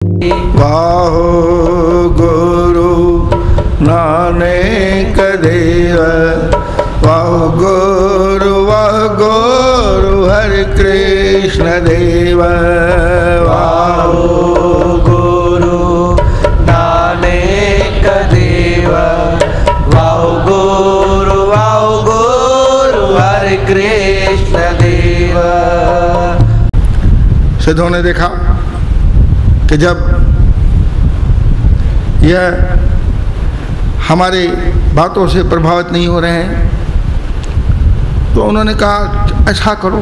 वाहो गुरु नानक देव, वाहो गुरु हरे कृष्ण देव। वाहो गुरु नानक देव, वाहो गुरु हरे कृष्ण देव। सिद्धों ने देखा कि जब यह हमारे बातों से प्रभावित नहीं हो रहे हैं तो उन्होंने कहा ऐसा करो,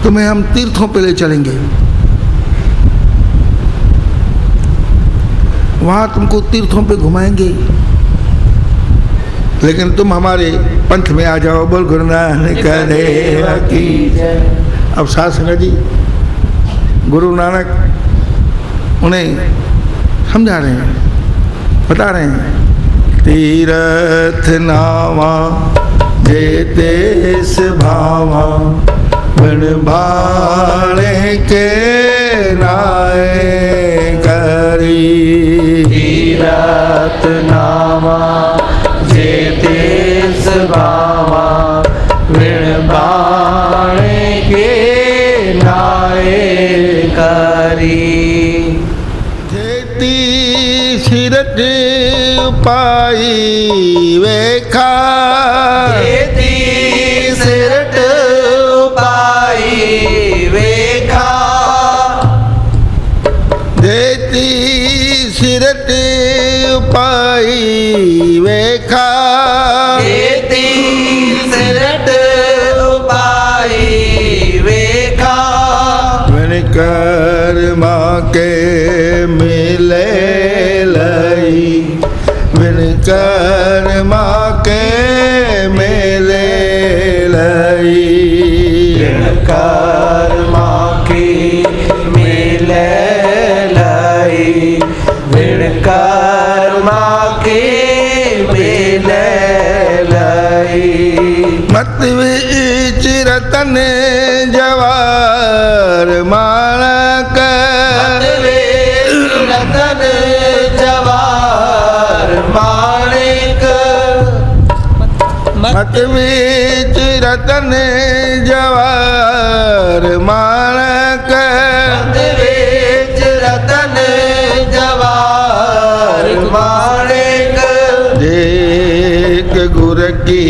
तुम्हें हम तीर्थों पे ले चलेंगे, वहाँ तुमको तीर्थों पे घुमाएंगे, लेकिन तुम हमारे पंथ में आ जाओ। बोल गुरु नानक देव की जय। अब साध संगत जी गुरु नानक उन्हें समझा रहे हैं, बता रहे हैं, तीरथ नावा जेते भावा, बिन भाणे के नाए करी। तीरथ नावा जेते भावा, बिन भाणे के नाए करी। जेती सिरट पाई वेखा, जेती सिरट पाई वेखा, जेती सिरट पाई वेखा, जेती सिरट पाई वेखा। बिन कर्मा के मिले लई, बिन कर्मा के मिले लई। बिन कर्मा की मिले लई, बिन कर्मा की मिले लई। मत विच रतन जवार माणक, मत विच रतन जवार माणिक, मत विच रतन जवार माणक। मत विच रतन जवार माणिक। एक गुर की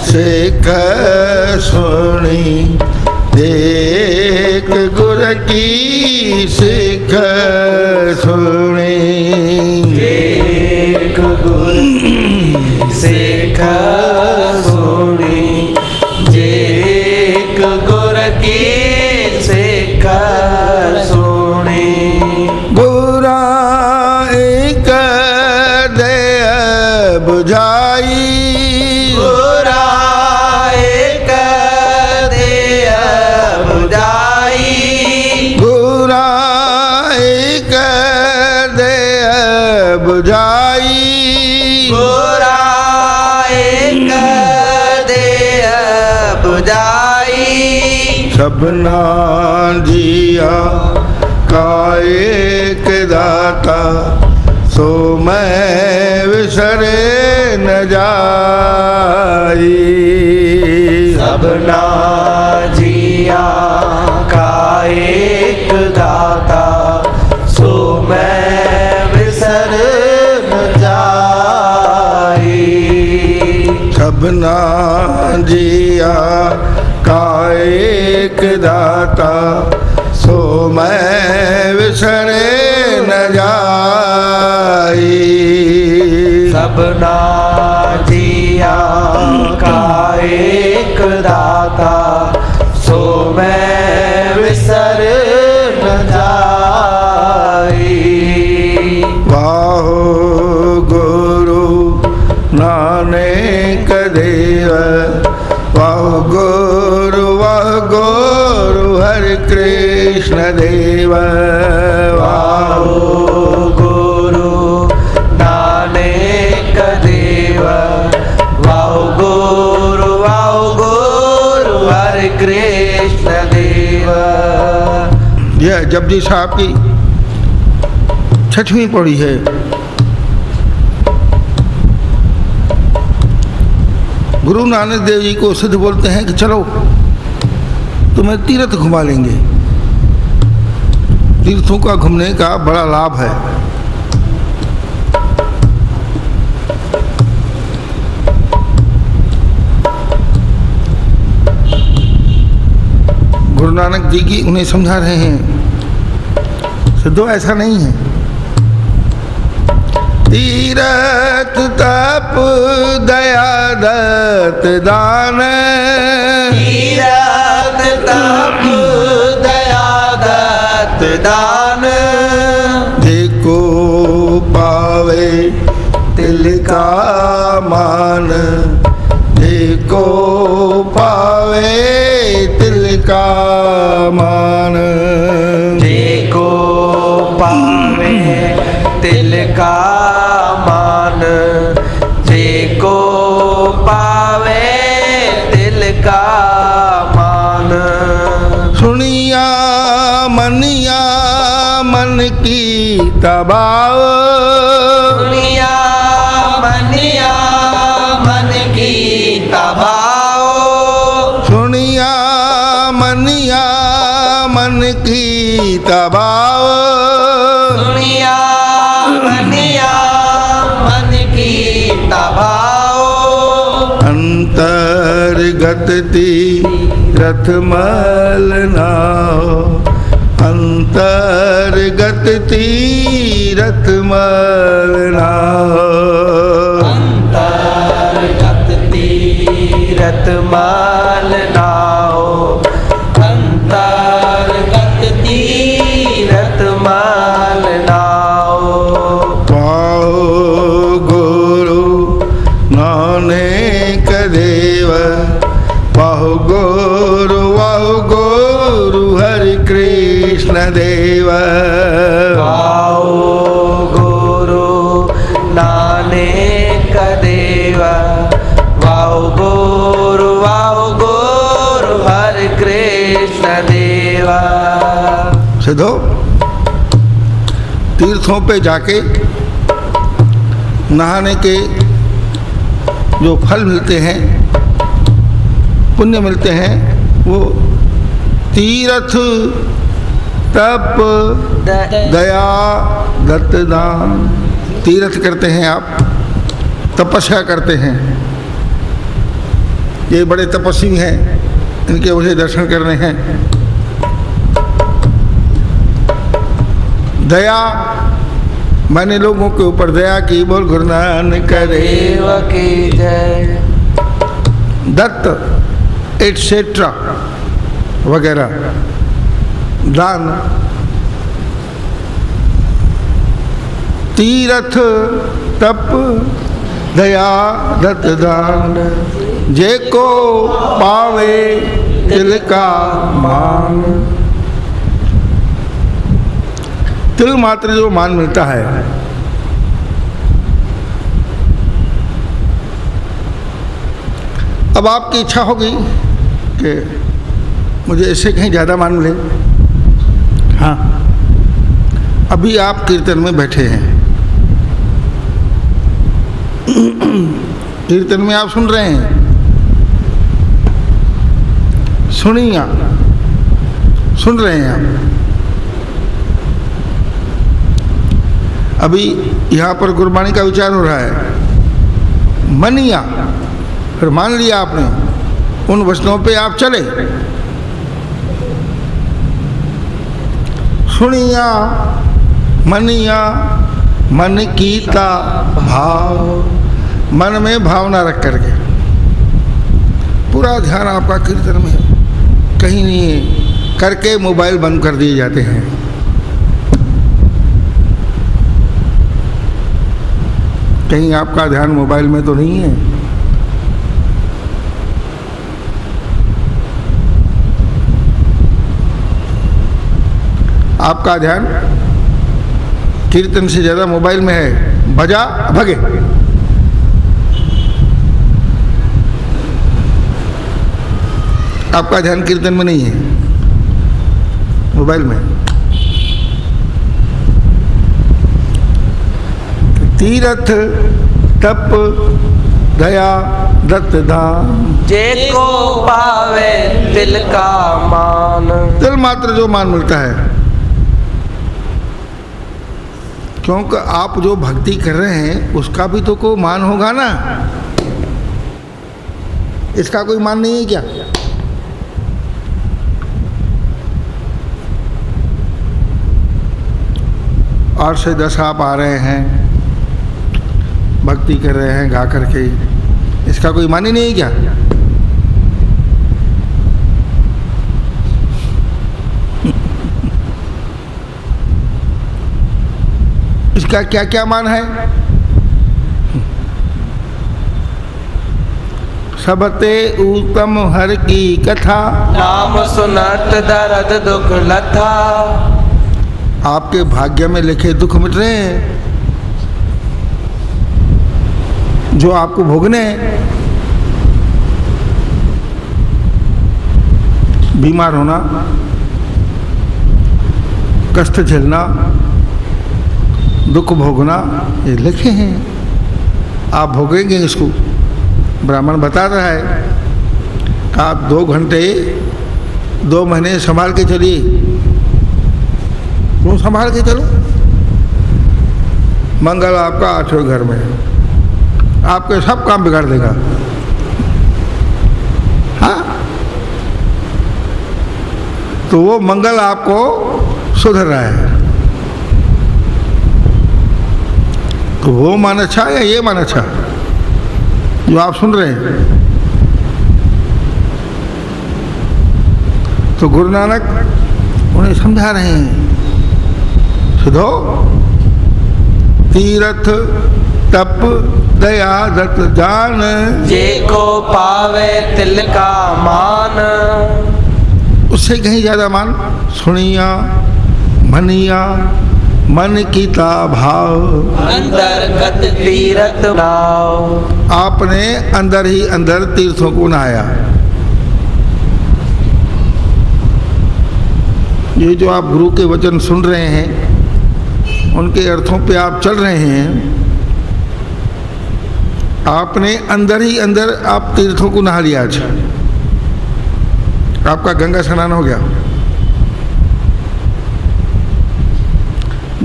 सिख सुनी, एक गुर की सिख सुनी। एक गुर सिख सुनी, एक गुर की सिख सुनी। गुरा एक दे बुझाई, गुरा एक दे बुझाई, गुरा एक दे बुझाई। गुरा एक दे बुझाई। सबना जिया का एक दाता, सो मैं विसरे न जाई। सबना जिया का एक दाता, सो मैं विसर न जाई। सबना जिया का एक दाता, सो मैं विसरे न जाई। सबना जिया का एक दाता, सो मैं विसर न जाई। वाहो गुरु नानक देव, वाहो गुरु हरे कृष्ण देव। वाहो गुरु नानक देव, वाहो गुरु हरे कृष्ण देव। यह जपजी साहब की 6वीं पौड़ी है। गुरु नानक देव जी को सिद्ध बोलते हैं कि चलो तुम्हें तीर्थ घुमा लेंगे। तीर्थों का घूमने का बड़ा लाभ है। गुरु नानक जी की उन्हें समझा रहे हैं, सिद्धो ऐसा नहीं है। तीरथ तप दया दत्त दान, तीरथ तप दया दत्त दान, देखो पावे तिल का मान, देखो पावे तिल का मान, देखो पावे तिल का मान, देखो पावे तिल का मान। सुनिया मनिया मन की तबाव, सुनिया मनिया मन की तबाओ, सुनिया मनिया मन की तबाव, सुनिया मनिया मन की तबाओ। अंतर्गत तीरथ मल नाव, अंतर्गत तीरथ मल नाव, अंतर्गत तीरथ मल नाओ, अंतर्गत तीरथ मल नाओ। पाओ गुरु नानक देव, पाओ गुरु हरि कृष्ण देव, पाओ गुरु नानक देव, वाओ गुरु हरि कृष्ण देव। सिद्धो तीर्थों पे जाके नहाने के जो फल मिलते हैं, पुण्य मिलते हैं, वो तीर्थ तप दया दत्त दान। तीर्थ करते हैं आप, तपस्या करते हैं। ये बड़े तपस्वी हैं, इनके मुझे दर्शन करने हैं। दया मैंने लोगों के ऊपर दया की, बोल गुरु नानक देव की जय। दत्त एटसेट्रा वगैरह दान। तीर्थ तप दया दत्त दान, जेको पावे तिल का मान। तिल मात्र जो मान मिलता है, अब आपकी इच्छा होगी कि मुझे इससे कहीं ज़्यादा मान मिले। हाँ, अभी आप कीर्तन में बैठे हैं, कीर्तन में आप सुन रहे हैं, सुनिया सुन रहे हैं आप। अभी यहाँ पर गुरबाणी का विचार हो रहा है, मनिया, फिर मान लिया आपने, उन वचनों पे आप चले। सुनिया मनिया मन कीता भाव, मन में भावना रख करके पूरा ध्यान आपका कीर्तन में, कहीं नहीं है, करके मोबाइल बंद कर दिए जाते हैं। कहीं आपका ध्यान मोबाइल में तो नहीं है। आपका ध्यान कीर्तन से ज़्यादा मोबाइल में है। बजा भगे, आपका ध्यान कीर्तन में नहीं है, मोबाइल में। तीरथ तप दया दत्त दान। जेको पावे तिल का मान। तिल मात्र जो मान मिलता है, क्योंकि आप जो भक्ति कर रहे हैं उसका भी तो कोई मान होगा ना। इसका कोई मान नहीं है क्या? और से 10 आप आ रहे हैं, भक्ति कर रहे हैं गा करके, इसका कोई मान ही नहीं है क्या? इसका क्या क्या मान है? सबते उत्तम हर की कथा। नाम सुनत दर्द दुख लथा। आपके भाग्य में लिखे दुख मिट रहे हैं जो आपको भोगने हैं। बीमार होना, कष्ट झेलना, दुख भोगना, ये लिखे हैं। आप भोगेंगे इसको। ब्राह्मण बता रहा है कि आप 2 घंटे 2 महीने संभाल के चलिए। क्यों संभाल के चलो? मंगल आपका 8वें घर में है, आपके सब काम बिगाड़ देगा। हाँ, तो वो मंगल आपको सुधर रहा है, तो वो मान अच्छा या ये मान अच्छा जो आप सुन रहे हैं? तो गुरु नानक उन्हें समझा रहे हैं, सुधो तीरथ तप दया दत्त दान। जेको पावे तिल का मान। उससे कहीं ज्यादा मान सुनिया मनिया मन कीता भाव। अंतर्गत तीरथ नाव। आपने अंदर ही अंदर तीर्थों को नहाया। ये जो आप गुरु के वचन सुन रहे हैं, उनके अर्थों पे आप चल रहे हैं। आपने अंदर ही अंदर आप तीर्थों को नहा लिया। आज आपका गंगा स्नान हो गया।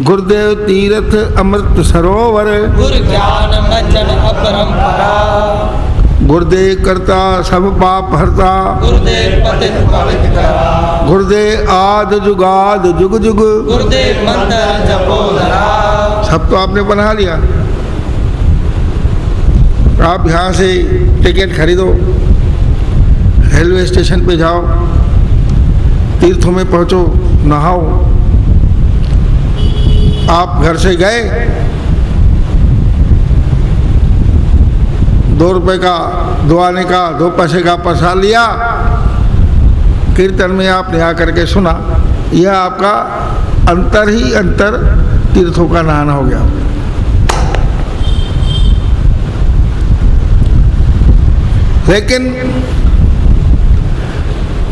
गुरुदेव तीर्थ अमृत सरोवर। गुरु ज्ञान बचन अपरंपरा। गुरुदेव करता सब पाप हरता। गुरुदेव पतित पावित करा। गुरुदेव आद जुगाद जुग जुग। गुरुदेव मंत्र जपो धरा। सब तो आपने बना लिया। आप यहाँ से टिकट खरीदो, रेलवे स्टेशन पे जाओ, तीर्थों में पहुँचो, नहाओ। आप घर से गए, 2 रुपए का 2 आने का 2 पैसे का प्रसाद लिया, कीर्तन में आपने आकर के सुना, यह आपका अंतर ही अंतर तीर्थों का नहाना हो गया। लेकिन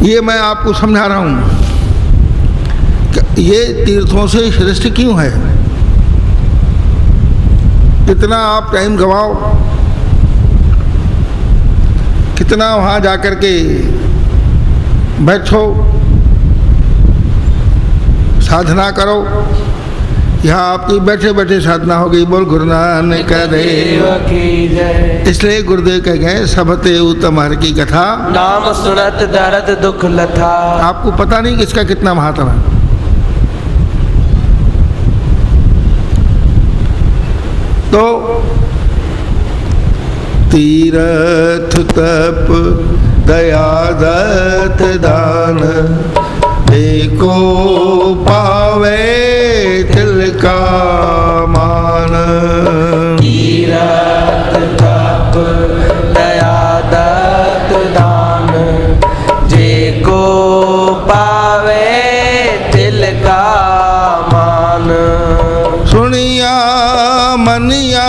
ये मैं आपको समझा रहा हूं कि ये तीर्थों से श्रेष्ठ क्यों है। कितना आप टाइम गवाओ, कितना वहाँ जाकर के बैठो, साधना करो। यहाँ आपकी बैठे बैठे साधना हो गई। बोल गुरु नानक देव की जय। इसलिए गुरुदेव कह गए सबते उत्तम हर की कथा। नाम सुनत दर्द दुख लथा। आपको पता नहीं कि इसका कितना महत्व है। तो तीर्थ तप दया दत्त दान, एको पावे तिल का मान। तीरथ तप दया दत्त दान, जेको पावे तिल का मान। सुनिया मनिया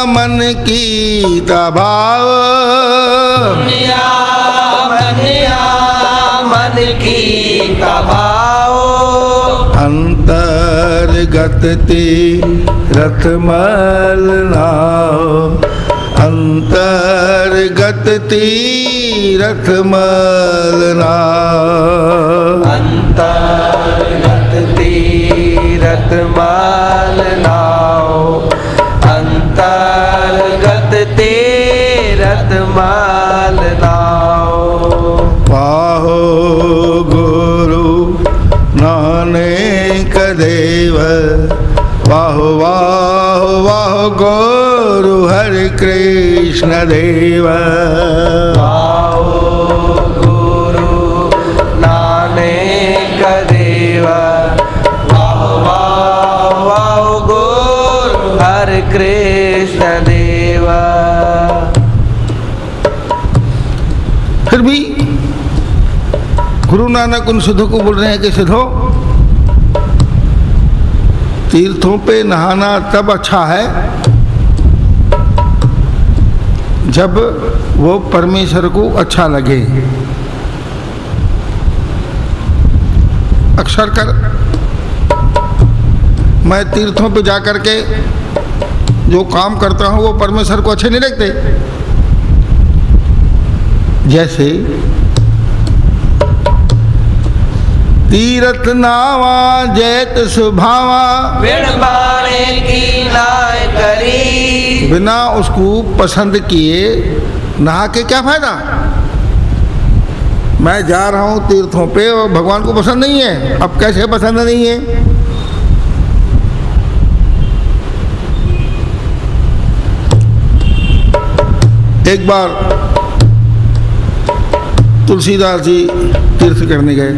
मन की दबाव। दुनिया मन की दबाओ। अंतर अंतर्गत तीरथ मल नाव, अंतर्गत तीरथ मल नाव, अंतर्गत तीरथ मल नाव, अंतर्गत तीरथ मल नाव। पाहो गुरु नानक देव, वाहो वाहो वाहो गुरु हरे कृष्ण देव। वाहो गुरु नानक देव, वाहो वाहो वाहो गुरु हरे कृष्ण देव। फिर भी गुरु नानक उन सिद्धों को बोल रहे हैं कि सिद्धों, तीर्थों पे नहाना तब अच्छा है जब वो परमेश्वर को अच्छा लगे। अक्सर कर मैं तीर्थों पे जाकर के जो काम करता हूँ वो परमेश्वर को अच्छे नहीं लगते। जैसे तीरथ नावा जैत सुभावा, बिन बाणे की नाय करी, बिना उसको पसंद किए नहा के क्या फायदा। मैं जा रहा हूँ तीर्थों पे और भगवान को पसंद नहीं है। अब कैसे पसंद नहीं है? एक बार तुलसीदास जी तीर्थ करने गए।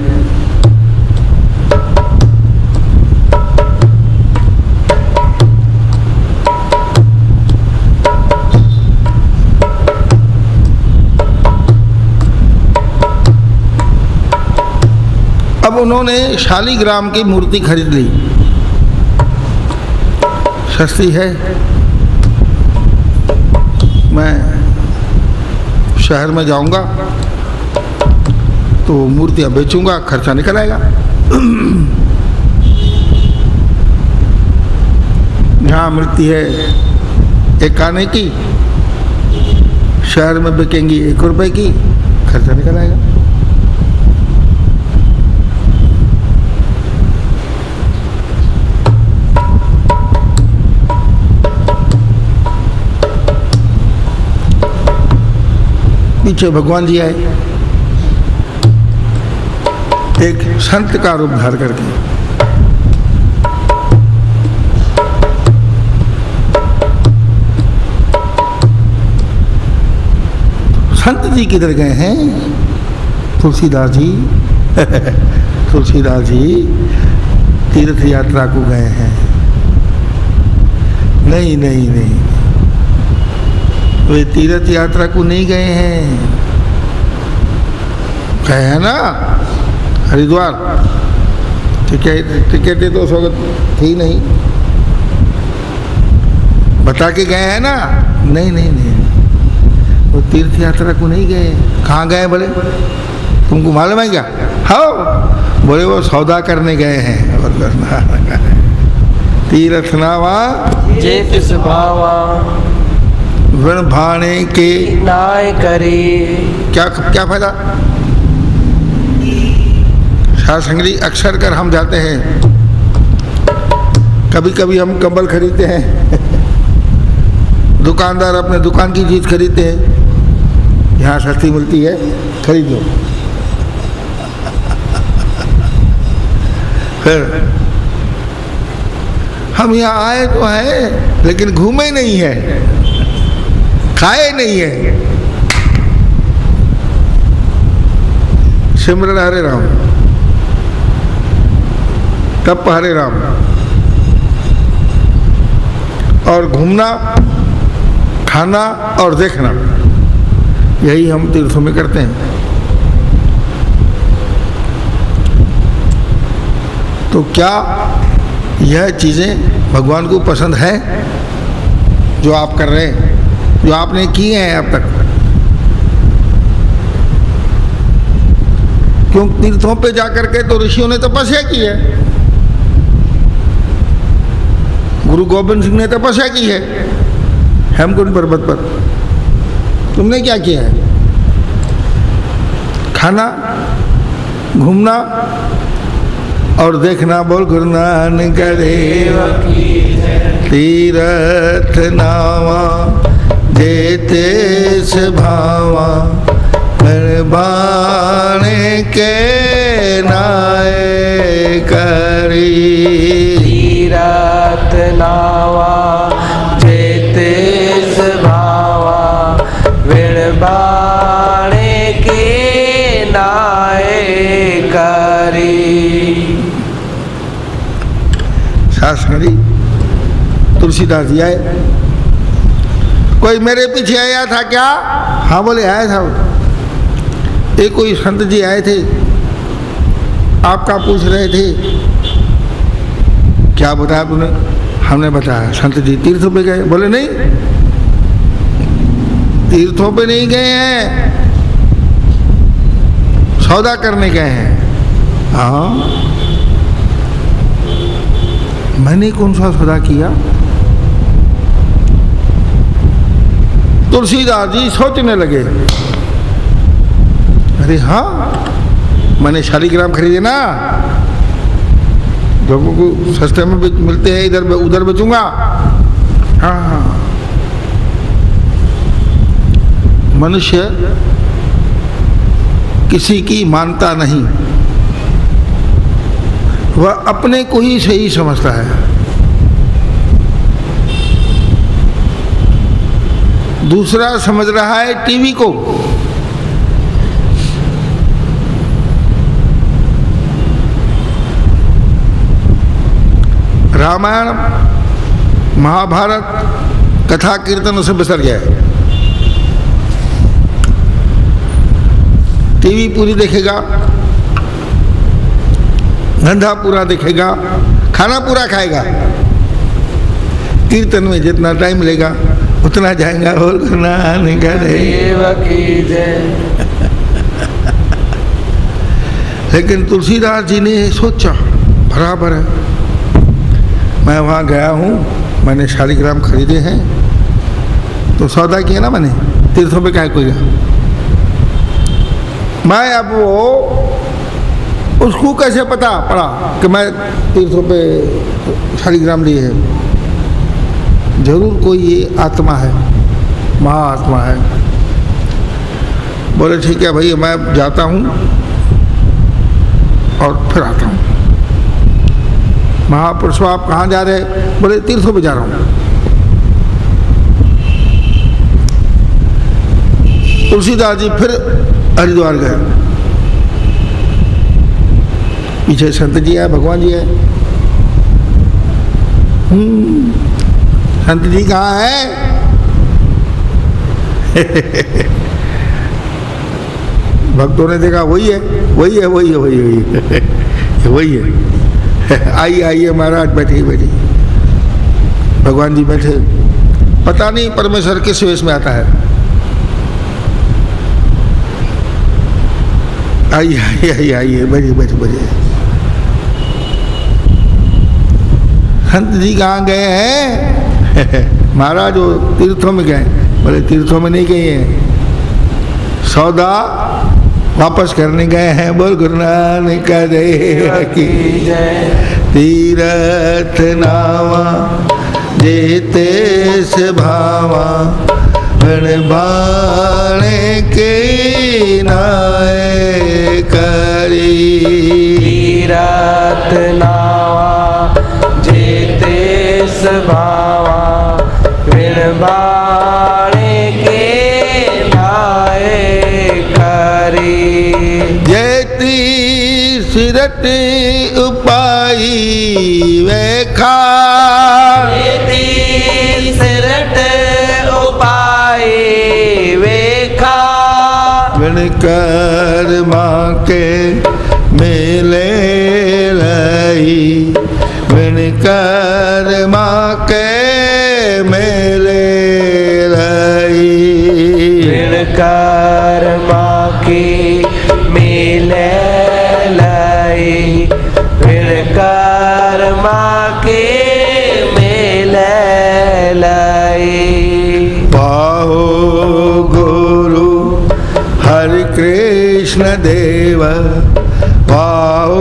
अब उन्होंने शालीग्राम की मूर्ति खरीद ली, सस्ती है। मैं शहर में जाऊंगा तो मूर्तियां बेचूंगा, खर्चा निकल आएगा। यहाँ मिलती है 1 आने की, शहर में बिकेंगी 1 रुपए की, खर्चा निकल आएगा। पीछे भगवान जी आए, एक संत का रूप धार करके। संत जी किधर गए हैं? तुलसीदास जी तुलसीदास जी तीर्थ यात्रा को गए हैं। नहीं नहीं नहीं, वे तीर्थ यात्रा को नहीं गए हैं। गए हैं ना हरिद्वार, टिकट तो उस वक्त थी नहीं, बता के गए हैं ना। नहीं नहीं नहीं, वो तीर्थ यात्रा को नहीं गए। कहाँ गए बोले? तुमको मालूम है क्या? हाँ बोले, वो सौदा करने गए हैं। और तीर्थ नावा जेत सुभावा, बिन भाणे के नाय करी। क्या क्या फायदा? साध संगति अक्सर कर हम जाते हैं, कभी कभी हम कंबल खरीदते हैं, दुकानदार अपने दुकान की चीज खरीदते हैं, यहाँ सस्ती मिलती है खरीद लो। फिर हम यहाँ आए तो हैं लेकिन घूमे नहीं है, खाए नहीं है। सिमरन हरे राम, तप हरे राम, और घूमना, खाना और देखना, यही हम तीर्थों में करते हैं। तो क्या यह चीज़ें भगवान को पसंद है जो आप कर रहे हैं, जो आपने किए हैं अब तक? क्यों? तीर्थों पे जाकर के तो ऋषियों ने तपस्या की है। गुरु गोविंद सिंह ने तपस्या की है हेमकुंड पर्वत पर, तुमने क्या किया है? खाना, घूमना और देखना। बोल गुरु नानक देव की तीरथ नावा जेते से भावा बाणे के नाए करी। तीरथ नावा जेते से भावा बाणे के नाए करी। शास्त्री तुलसीदास जी आए, कोई मेरे पीछे आया था क्या? हाँ बोले आया था। एक कोई संत जी आए थे, आपका पूछ रहे थे। क्या बताया तूने? हमने बताया संत जी तीर्थों पे गए। बोले नहीं, तीर्थों पे नहीं गए हैं, सौदा करने गए हैं। हाँ, मैंने कौन सा सौदा किया? तुलसीदास जी सोचने लगे, अरे हाँ, मैंने शालिग्राम खरीदे ना, लोगों को सस्ते में मिलते हैं, इधर उधर बेचूंगा। हाँ हाँ, मनुष्य किसी की मानता नहीं, वह अपने को ही सही समझता है। दूसरा समझ रहा है टीवी को। रामायण महाभारत कथा कीर्तन से बिसर गया है। टीवी पूरी देखेगा, धंधा पूरा देखेगा, खाना पूरा खाएगा, कीर्तन में जितना टाइम लेगा उतना जाएगा। और नानक देव की जय। लेकिन तुलसीदास जी ने सोचा बराबर है, मैं वहाँ गया हूँ, मैंने शालिग्राम खरीदे हैं, तो सौदा किया ना मैंने, तीर्थों पे क्या कोई गया? मैं अब वो उसको कैसे पता पड़ा कि मैं तीर्थों पे शालिग्राम लिए हैं? जरूर कोई ये आत्मा है, महाआत्मा है। बोले ठीक है भाई, मैं जाता हूँ और फिर आता हूँ। महापुरुष आप कहाँ जा रहे? बोले तीर्थों पे जा रहा हूँ। तुलसीदास जी फिर हरिद्वार गए। पीछे संत जी है, भगवान जी है। संत जी कहाँ है? भक्तों ने देखा वही है, वही है, वही है, वही है, वही है। आइए आइए महाराज, बैठिए बैठिए। भगवान जी बैठे। पता नहीं परमेश्वर किस वेश में आता है। आइए आइए आइए आइए, बैठिए बैठिए बैठिए। संत जी कहाँ गए हैं? महाराज वो तीर्थों में गए। बोले तीर्थों में नहीं गए हैं, सौदा वापस करने गए हैं। बोल गुरु नानक देव की जय। तीरथ नावा जेते से भावा बाणे के नाए करी। तीरथ नावा जेते से भावा बाणे के नाए करी। जेती सिरट उपाई वेखा। जेती सिरट उपाई वेखा। बिन कर्मा के मिले रही। बिन कर्मा के मिले रही। बिन कर्मा की मिले लई। बिन कर्मा के मिले वाहो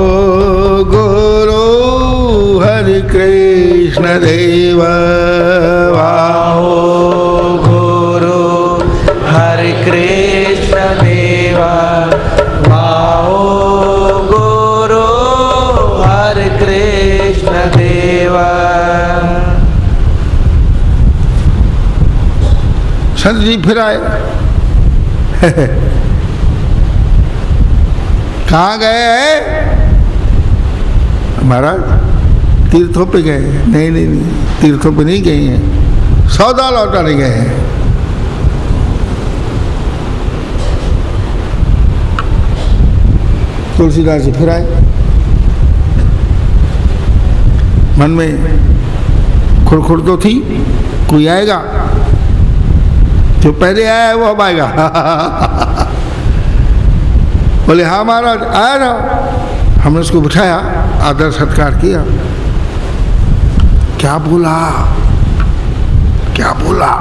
गुरु हरि कृष्ण देव वाहो गुरु हरि कृष्ण देव वाहो गुरु हरि कृष्ण देव। संत जी फिर आए। कहाँ गए? महाराज तीर्थों पे गए। नहीं नहीं नहीं, तीर्थों पे नहीं गए हैं, सौदा लौटाने गए हैं। तुलसीदास जी फिर आए। मन में खुरखुर तो थी, कोई आएगा, जो पहले आया है वो अब आएगा। बोले हाँ महाराज आया ना। हमने उसको बिठाया, आदर सत्कार किया। क्या बोला, क्या बोला?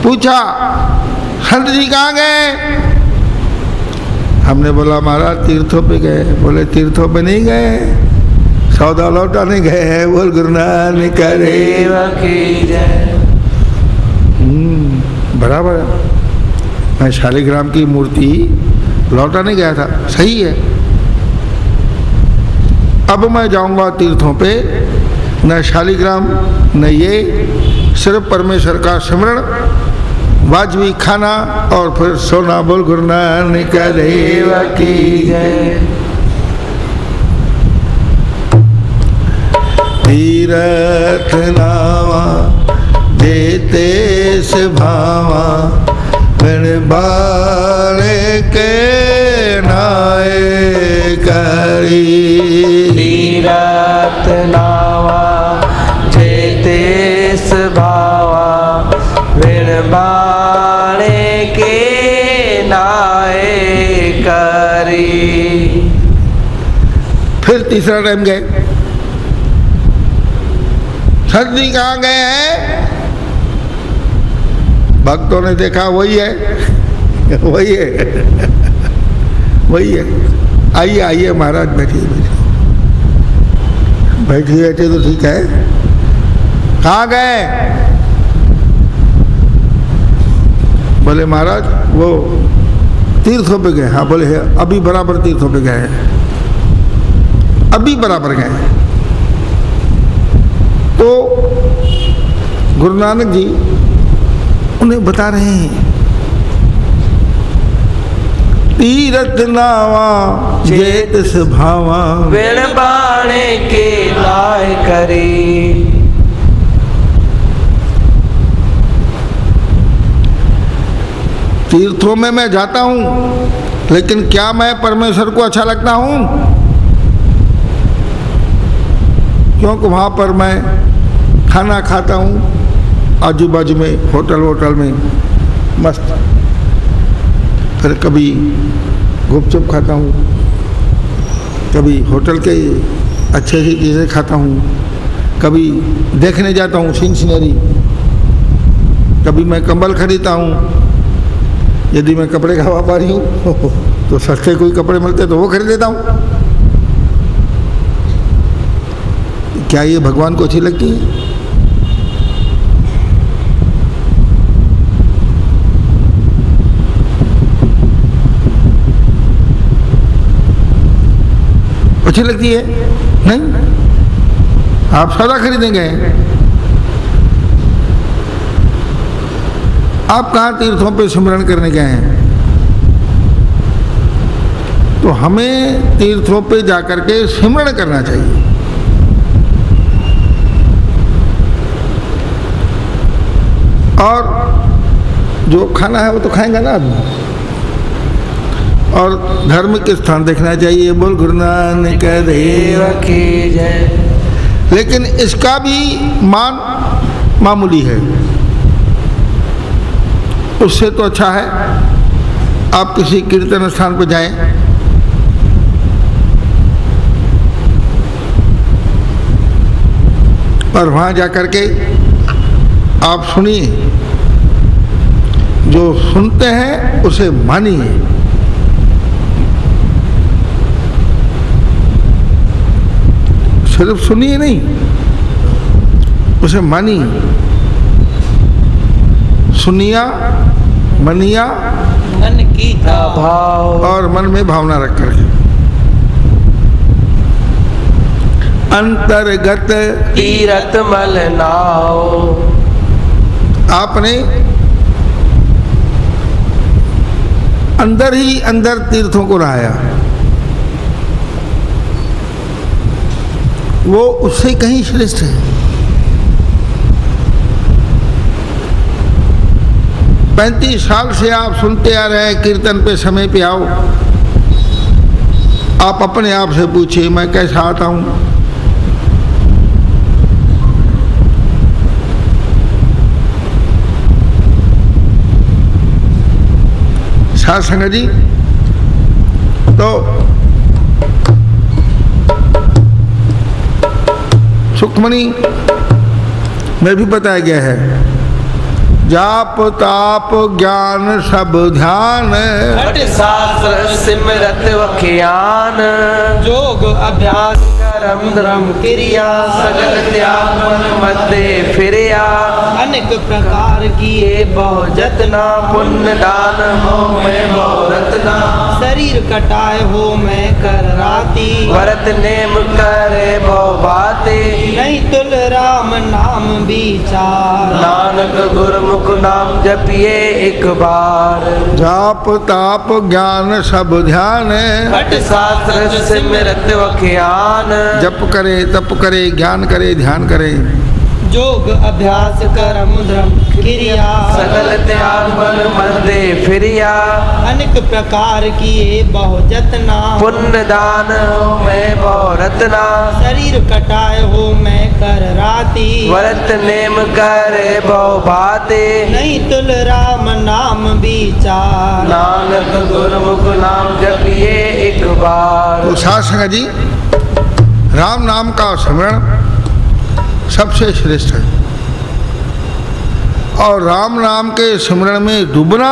पूछा संत जी कहाँ गए? हमने बोला महाराज तीर्थों पे गए। बोले तीर्थों पे नहीं गए, सौदा लौटाने गए हैं। बोल गुरु नानक देव की जय। बराबर है। मैं शालिग्राम की मूर्ति लौटाने गया था, सही है। अब मैं जाऊंगा तीर्थों पे, न शालिग्राम न ये, सिर्फ परमेश्वर का स्मरण, वाजबी खाना और फिर सोना। बोल गुरु नानक देव की जय। तीरथ नावा देते से भावा, बिन बाले के नाए करी। तीरथ नावा देते से भावा, बिन बाले के नाए करी। फिर तीसरा टाइम गए। संत जी कहाँ गए हैं? भक्तों ने देखा वही है, वही है, वही है। आइए आइए महाराज, बैठिए बैठिए, बैठिए बैठिए तो ठीक है। कहाँ गए? बोले महाराज वो तीर्थों पे गए। हाँ बोले अभी बराबर तीर्थों पे गए, अभी बराबर गए। तो गुरु नानक जी उन्हें बता रहे हैं, तीरथ नावा जेत सभावा, बिन बाणे के लाय करी। तीर्थों में मैं जाता हूं, लेकिन क्या मैं परमेश्वर को अच्छा लगता हूं? क्योंकि वहां पर मैं खाना खाता हूं, आजू बाजू में होटल वोटल में मस्त, फिर कभी गुपचुप खाता हूँ, कभी होटल के अच्छे अच्छी चीज़ें खाता हूँ, कभी देखने जाता हूँ सीन सीनरी, कभी मैं कंबल खरीदता हूँ। यदि मैं कपड़े का व्यापारी हूँ तो सस्ते कोई कपड़े मिलते तो वो खरीद लेता हूँ। क्या ये भगवान को अच्छी लगती है? अच्छी लगती है? नहीं। आप सौदा खरीदेंगे, आप कहाँ तीर्थों पे स्मरण करने गए हैं? तो हमें तीर्थों पे जाकर के स्मरण करना चाहिए। और जो खाना है वो तो खाएंगा ना आदमी, और धर्म के स्थान देखना चाहिए। बोल गुरु नानक देव की जय। लेकिन इसका भी मान मामूली है, उससे तो अच्छा है आप किसी कीर्तन स्थान पर जाएं, और वहाँ जाकर के आप सुनिए, जो सुनते हैं उसे मानिए। सिर्फ सुनी नहीं, उसे मानी। सुनिया, मनिया, मन की भाव और मन में भावना रख करके। अंतर्गत तीरथ मल नाव, आपने अंदर ही अंदर तीर्थों को नहाया, वो उससे कहीं श्रेष्ठ है। 35 साल से आप सुनते आ रहे हैं कीर्तन पे समय पे आओ। आप अपने आप से पूछिए मैं कैसा आता हूं? साध संगत जी, तो सुखमणि में भी बताया गया है, जाप ताप ज्ञान सब ध्यान, हट शास्त्र सिमरत वख्यान, जोग अभ्यास करम धर्म क्रिया, सगल त्याग मन मध्य फिरया, अनेक प्रकार किए बहु जतना, पुण्य दान हो मैं बहु रत्ना, शरीर कटाए हो मैं कर राती, भरत नेम करे बहु बाते, नहीं तुल राम नाम विचार, नानक गुरमुख नाम जपिए एक बार, जाप ताप ज्ञान सब ध्यान, हट शास्त्र सिमरत वख्यान, जप करे तप करे ज्ञान करे ध्यान करे, जोग अभ्यास करम धर्म क्रिया, सकल त्याग बल मध्य फिरिया, अनेक प्रकार किए बहु जतना, पुण्य दान हो मैं बहु रत्ना, शरीर कटाए हो मैं कर राती, व्रत नेम करे बहु बाते, नहीं तुल राम नाम विचार, नानक गुरमुख नाम जपिए एक बार। तो साध संगत जी, राम नाम का स्मरण सबसे श्रेष्ठ है, और राम नाम के स्मरण में डूबना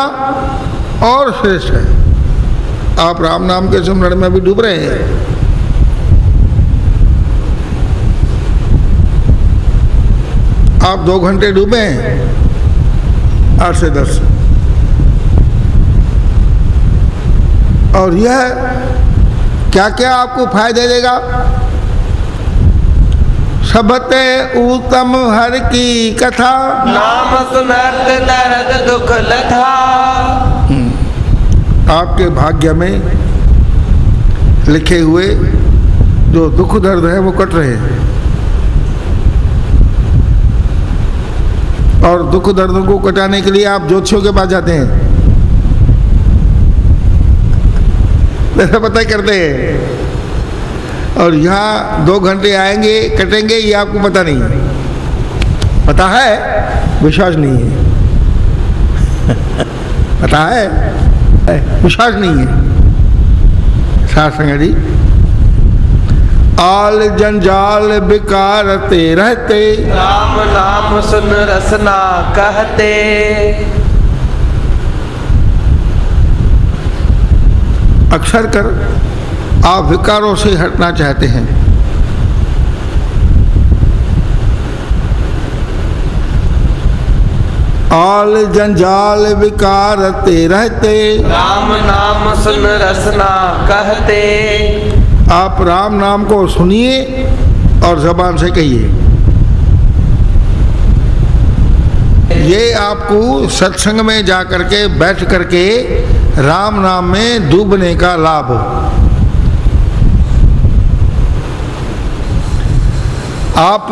और श्रेष्ठ है। आप राम नाम के स्मरण में भी डूब रहे हैं। आप 2 घंटे डूबे हैं 8 से 10, और यह क्या क्या आपको फायदे देगा? सबते उत्तम हर की कथा, नाम सुनत दर्द दुख लथा, आपके भाग्य में लिखे हुए जो दुख दर्द है वो कट रहे हैं, और दुख दर्दों को कटाने के लिए आप ज्योतिषियों के पास जाते हैं, ऐसा पता करते हैं, और यहाँ 2 घंटे आएंगे कटेंगे ये आपको पता नहीं है। पता है, विश्वास नहीं है। पता है, विश्वास नहीं है। साध संगत जी, आल जंजाल बिकारते रहते, राम नाम सुन रसना कहते, अक्सर कर आप विकारों से हटना चाहते हैं, आल जंजाल विकारते रहते, राम नाम सुन रसना कहते, आप राम नाम को सुनिए और जबान से कहिए। ये आपको सत्संग में जा करके बैठ करके राम नाम में डूबने का लाभ। आप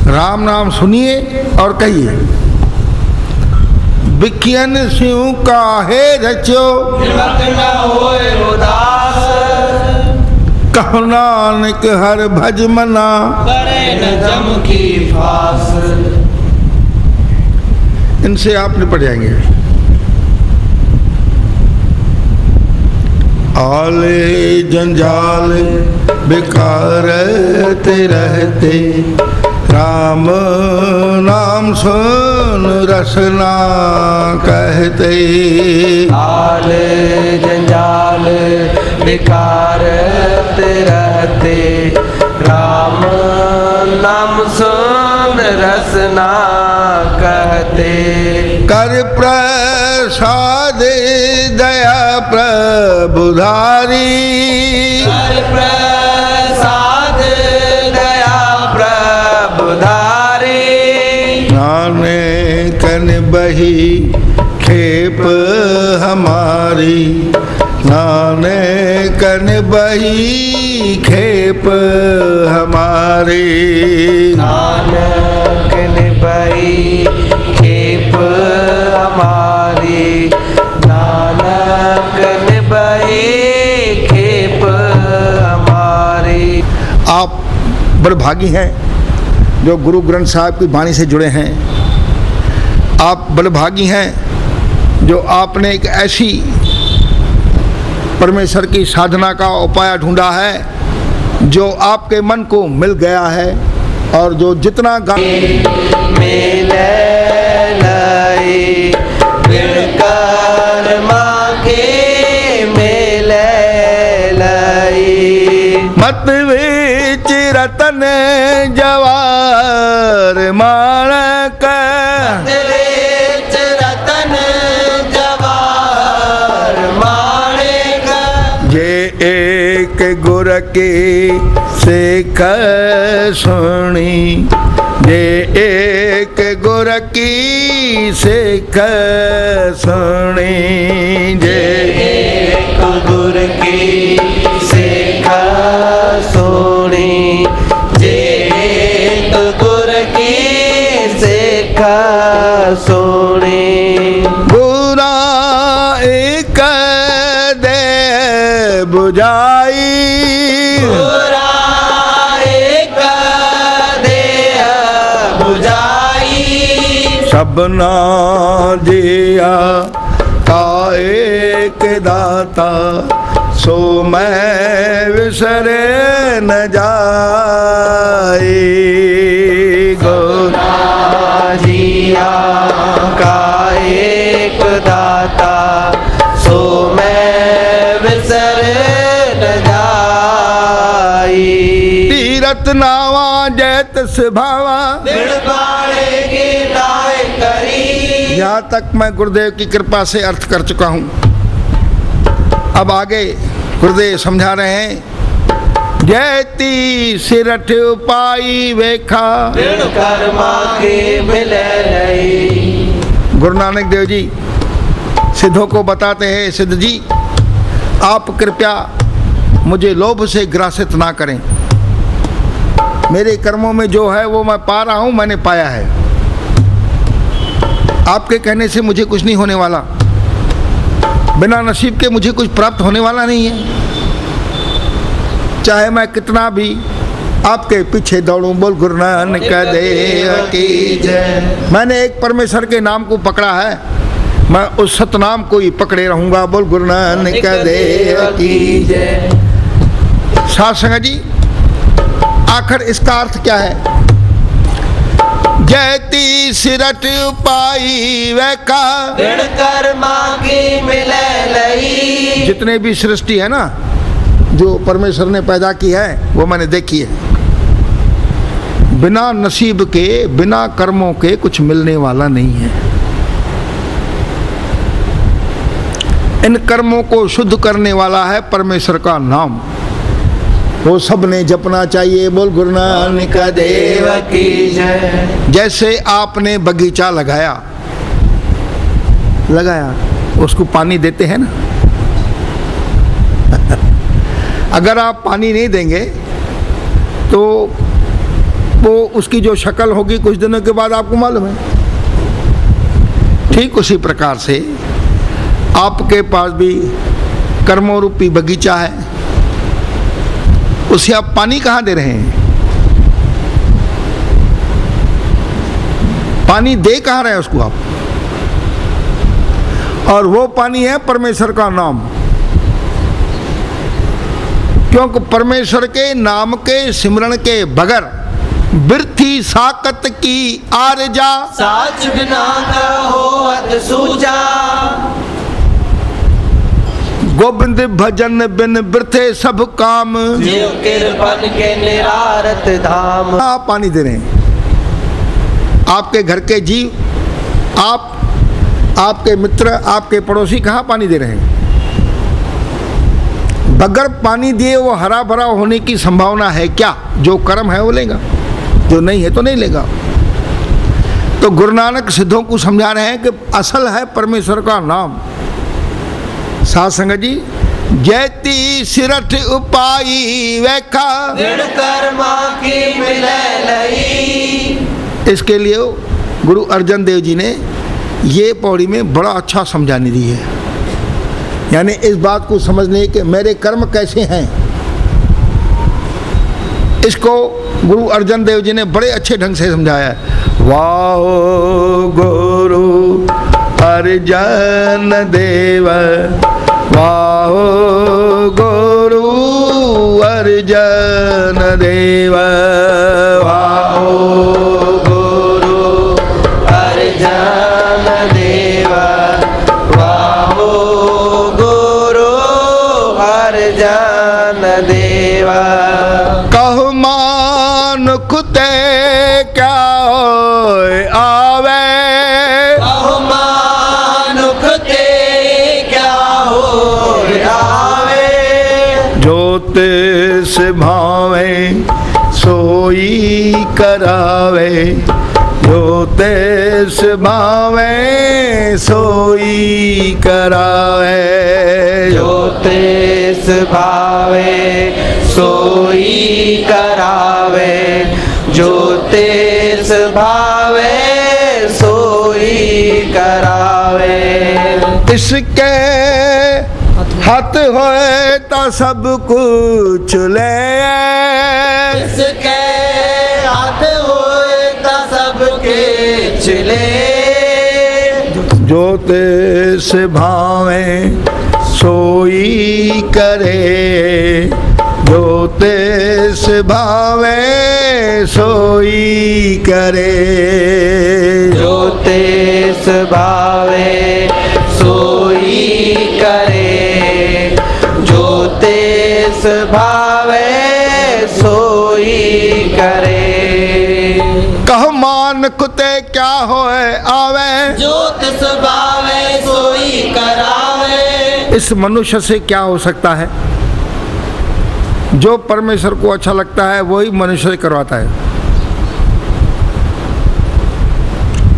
राम नाम सुनिए और कहिए, बिखियन सिंह काहे रचो, न होए उदास, कहो नानक हर भज मना, करे न जम की फास। इनसे आप निपट जाएंगे। आले जंजाल बिकारते रहते, राम नाम सुन रसना कहते, आले जंजाल बिकारते रहते, कहते, राम नाम सुन रसना कहते। कर प्रसाद दया प्रभुधारी, कर प्रसाद दया प्रभुधारी। नानक ने बही खेप हमारी, नानक ने बही खेप हमारी। नानक ने बही खेप हमारी, नानक ने बही खेप हमारी। आप बड़े भागी हैं जो गुरु ग्रंथ साहिब की वाणी से जुड़े हैं। आप बड़े भागी हैं जो आपने एक ऐसी परमेश्वर की साधना का उपाय ढूंढा है जो आपके मन को मिल गया है, और जो जितना मिले लाई बिड़कर मांगे मिले लाई। मत विच रतन जवार माणक, विच रतन जवार माणक। जे एक गुर की सिख सुनी, जे एक गुर की सिख सुनी, जे एक गुर की सिख सुनी, जे एक गुर की सिख सुनी। बुरा एक दे बुझाई, बुरा एक दे बुझाई। सबना दिया का एक दाता, सो मैं विसरे न जाई। जिया का एक दाता, सो मैं विसर न जाई। तीरथ नावा जैत स्वभावा, बिड़बाड़े की लाए करी। यहाँ तक मैं गुरुदेव की कृपा से अर्थ कर चुका हूँ। अब आगे गुरुदेव समझा रहे हैं। जैती सिरठ पाई वेखा, कर्मा के मिले रही। गुरु नानक देव जी सिद्धों को बताते हैं, सिद्ध जी आप कृपया मुझे लोभ से ग्रासित ना करें। मेरे कर्मों में जो है वो मैं पा रहा हूँ, मैंने पाया है। आपके कहने से मुझे कुछ नहीं होने वाला, बिना नसीब के मुझे कुछ प्राप्त होने वाला नहीं है। चाहे मैं कितना भी आपके पीछे दौड़ूं। बोल गुरु नानक देव की जय। मैंने एक परमेश्वर के नाम को पकड़ा है, मैं उस सतनाम को ही पकड़े रहूंगा। बोल गुरु नानक देव की जय। साध संगत जी, आखिर इसका अर्थ क्या है? जैती सिरठ पाई वैका, कर्मा की मिले लई। जितने भी सृष्टि है ना जो परमेश्वर ने पैदा की है वो मैंने देखी है। बिना नसीब के, बिना कर्मों के कुछ मिलने वाला नहीं है। इन कर्मों को शुद्ध करने वाला है परमेश्वर का नाम, वो सबने जपना चाहिए। बोल गुरु नानक देव की जय। जैसे आपने बगीचा लगाया, उसको पानी देते हैं ना। अगर आप पानी नहीं देंगे तो वो उसकी जो शक्ल होगी कुछ दिनों के बाद आपको मालूम है। ठीक उसी प्रकार से आपके पास भी कर्मों रूपी बगीचा है, उसे आप पानी कहाँ दे रहे हैं? पानी दे कहाँ रहे हैं उसको आप? और वो पानी है परमेश्वर का नाम। क्योंकि परमेश्वर के नाम के सिमरण के बगैर बिरथी साकत की आरजा, साच बिना का हो अत सूजा। गोविंद भजन बिन वृथे सब काम, जीव कृपन के निरारत धाम। आप पानी दे रहे हैं, आपके घर के जीव, आपके मित्र, आपके पड़ोसी कहाँ पानी दे रहे हैं? बगैर पानी दिए वो हरा भरा होने की संभावना है क्या? जो कर्म है वो लेगा, जो नहीं है तो नहीं लेगा। तो गुरु नानक सिद्धों को समझा रहे हैं कि असल है परमेश्वर का नाम। साध संगत जी, जैती सिरठ उपाई वैखा, दृढ़ कर्मा की मिलै लई। इसके लिए गुरु अर्जन देव जी ने ये पौड़ी में बड़ा अच्छा समझाने दी है। यानी इस बात को समझने कि मेरे कर्म कैसे हैं, इसको गुरु अर्जन देव जी ने बड़े अच्छे ढंग से समझाया है। वाहो गुरु अर्जन देव, वाहो गुरु अर्जन देव, वाहो गुरु अर्जन देव, वाहो गुरु अर्जन देव। कहु मानुख ते क्या होय आवे, कहु मानुख ते क्या होय आवे। जो तिस भावे सोई करावे, जो तिस भावे सोई करावे, जो तिस भावे सोई करावे, जो तिस भावे सोई करावे। इसके हाथ होए ता सब कुछ ले, इसके हाथ होए ता सब कुछ ले। जो तिस भावे सोई करे, जो तिस भावे सोई करे, जो तिस भावे सोई करे, जो तिस भावे सोई करे। कह मान कुते क्या होए आवे, जो तिस भावे सोई करावे। इस मनुष्य से क्या हो सकता है? जो परमेश्वर को अच्छा लगता है वही मनुष्य से करवाता है।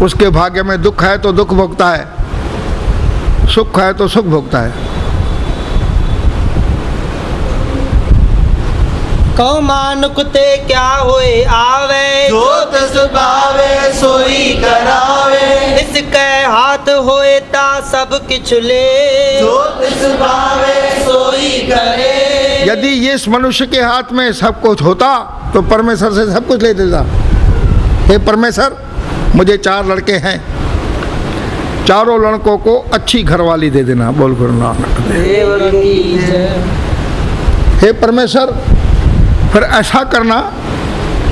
उसके भाग्य में दुख है तो दुख भोगता है, सुख है तो सुख भोगता है। कौ मानुक ते क्या होए आवे, जो तिस भावे सोई करावे। इसके हाथ होए ता सब किछ ले, जो तिस भावे सोई करे। यदि ये इस मनुष्य के हाथ में सब कुछ होता तो परमेश्वर से सब कुछ ले देता। हे परमेश्वर, मुझे 4 लड़के हैं, चारों लड़कों को अच्छी घरवाली दे देना। बोल गुरु नानक देव की जय। हे परमेश्वर, फिर ऐसा करना,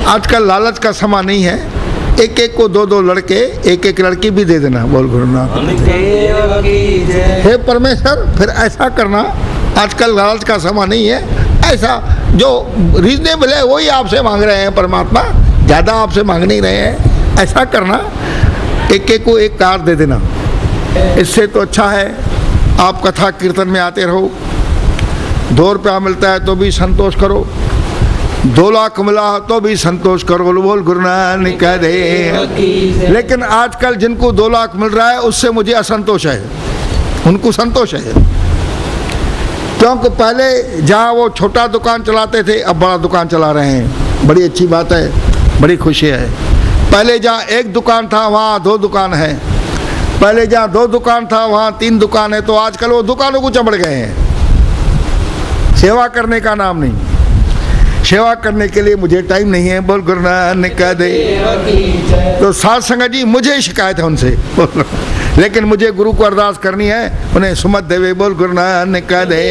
आजकल लालच का समय नहीं है, एक एक को 2-2 लड़के, एक एक लड़की भी दे देना। बोल गुरु नानक देव की जय। हे परमेश्वर, फिर ऐसा करना, आजकल लालच का समय नहीं है, ऐसा जो रीजनेबल है वही आपसे मांग रहे हैं परमात्मा, ज़्यादा आपसे मांग नहीं रहे हैं। ऐसा करना, एक एक को एक कार दे देना। इससे तो अच्छा है आप कथा कीर्तन में आते रहो, 2 रुपया मिलता है तो भी संतोष करो, 2 लाख मिला तो भी संतोष करो। बोल गुरु नानक कह दे। लेकिन आजकल जिनको 2 लाख मिल रहा है उससे मुझे असंतोष है, उनको संतोष है। क्योंकि पहले जहाँ वो छोटा दुकान चलाते थे अब बड़ा दुकान चला रहे हैं, बड़ी अच्छी बात है, बड़ी खुशी है। पहले जहाँ 1 दुकान था वहाँ 2 दुकान है, पहले जहाँ 2 दुकान था वहाँ 3 दुकान है, तो आजकल वो दुकानों को चमड़ गए हैं। सेवा करने का नाम नहीं, सेवा करने के लिए मुझे टाइम नहीं है। बोल गुरु नानक कह दे। तो साध संगत जी, मुझे शिकायत है उनसे, लेकिन मुझे गुरु को अरदास करनी है, उन्हें सुमत देवे। बोल गुरु नानक कह दे।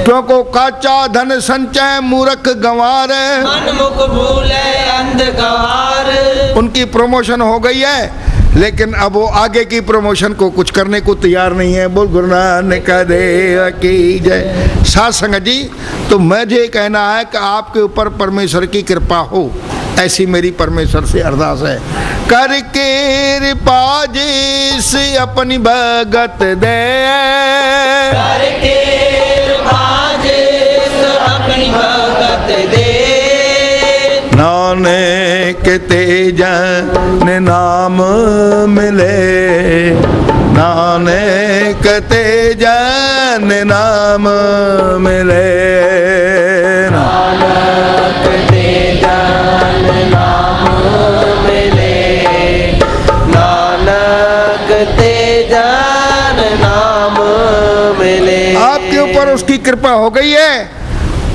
क्योंकि काचा धन संचय मूर्ख गंवार, मन मुख भूले अंध गंवार। उनकी प्रमोशन हो गई है लेकिन अब वो आगे की प्रमोशन को कुछ करने को तैयार नहीं है। बोल गुरु नानक देव की जय। साथ संगत जी, तो मुझे कहना है कि आपके ऊपर परमेश्वर की कृपा हो, ऐसी मेरी परमेश्वर से अरदास है। कर कृपा जिस अपनी भगत दे, कर कृपा जिस अपनी भगत दे, नानक तेजन नाम मिले, नानक तेजन नाम मिले, नानक तेजन नाम मिले, नानक तेजन नाम मिले। आपके ऊपर उसकी कृपा हो गई है,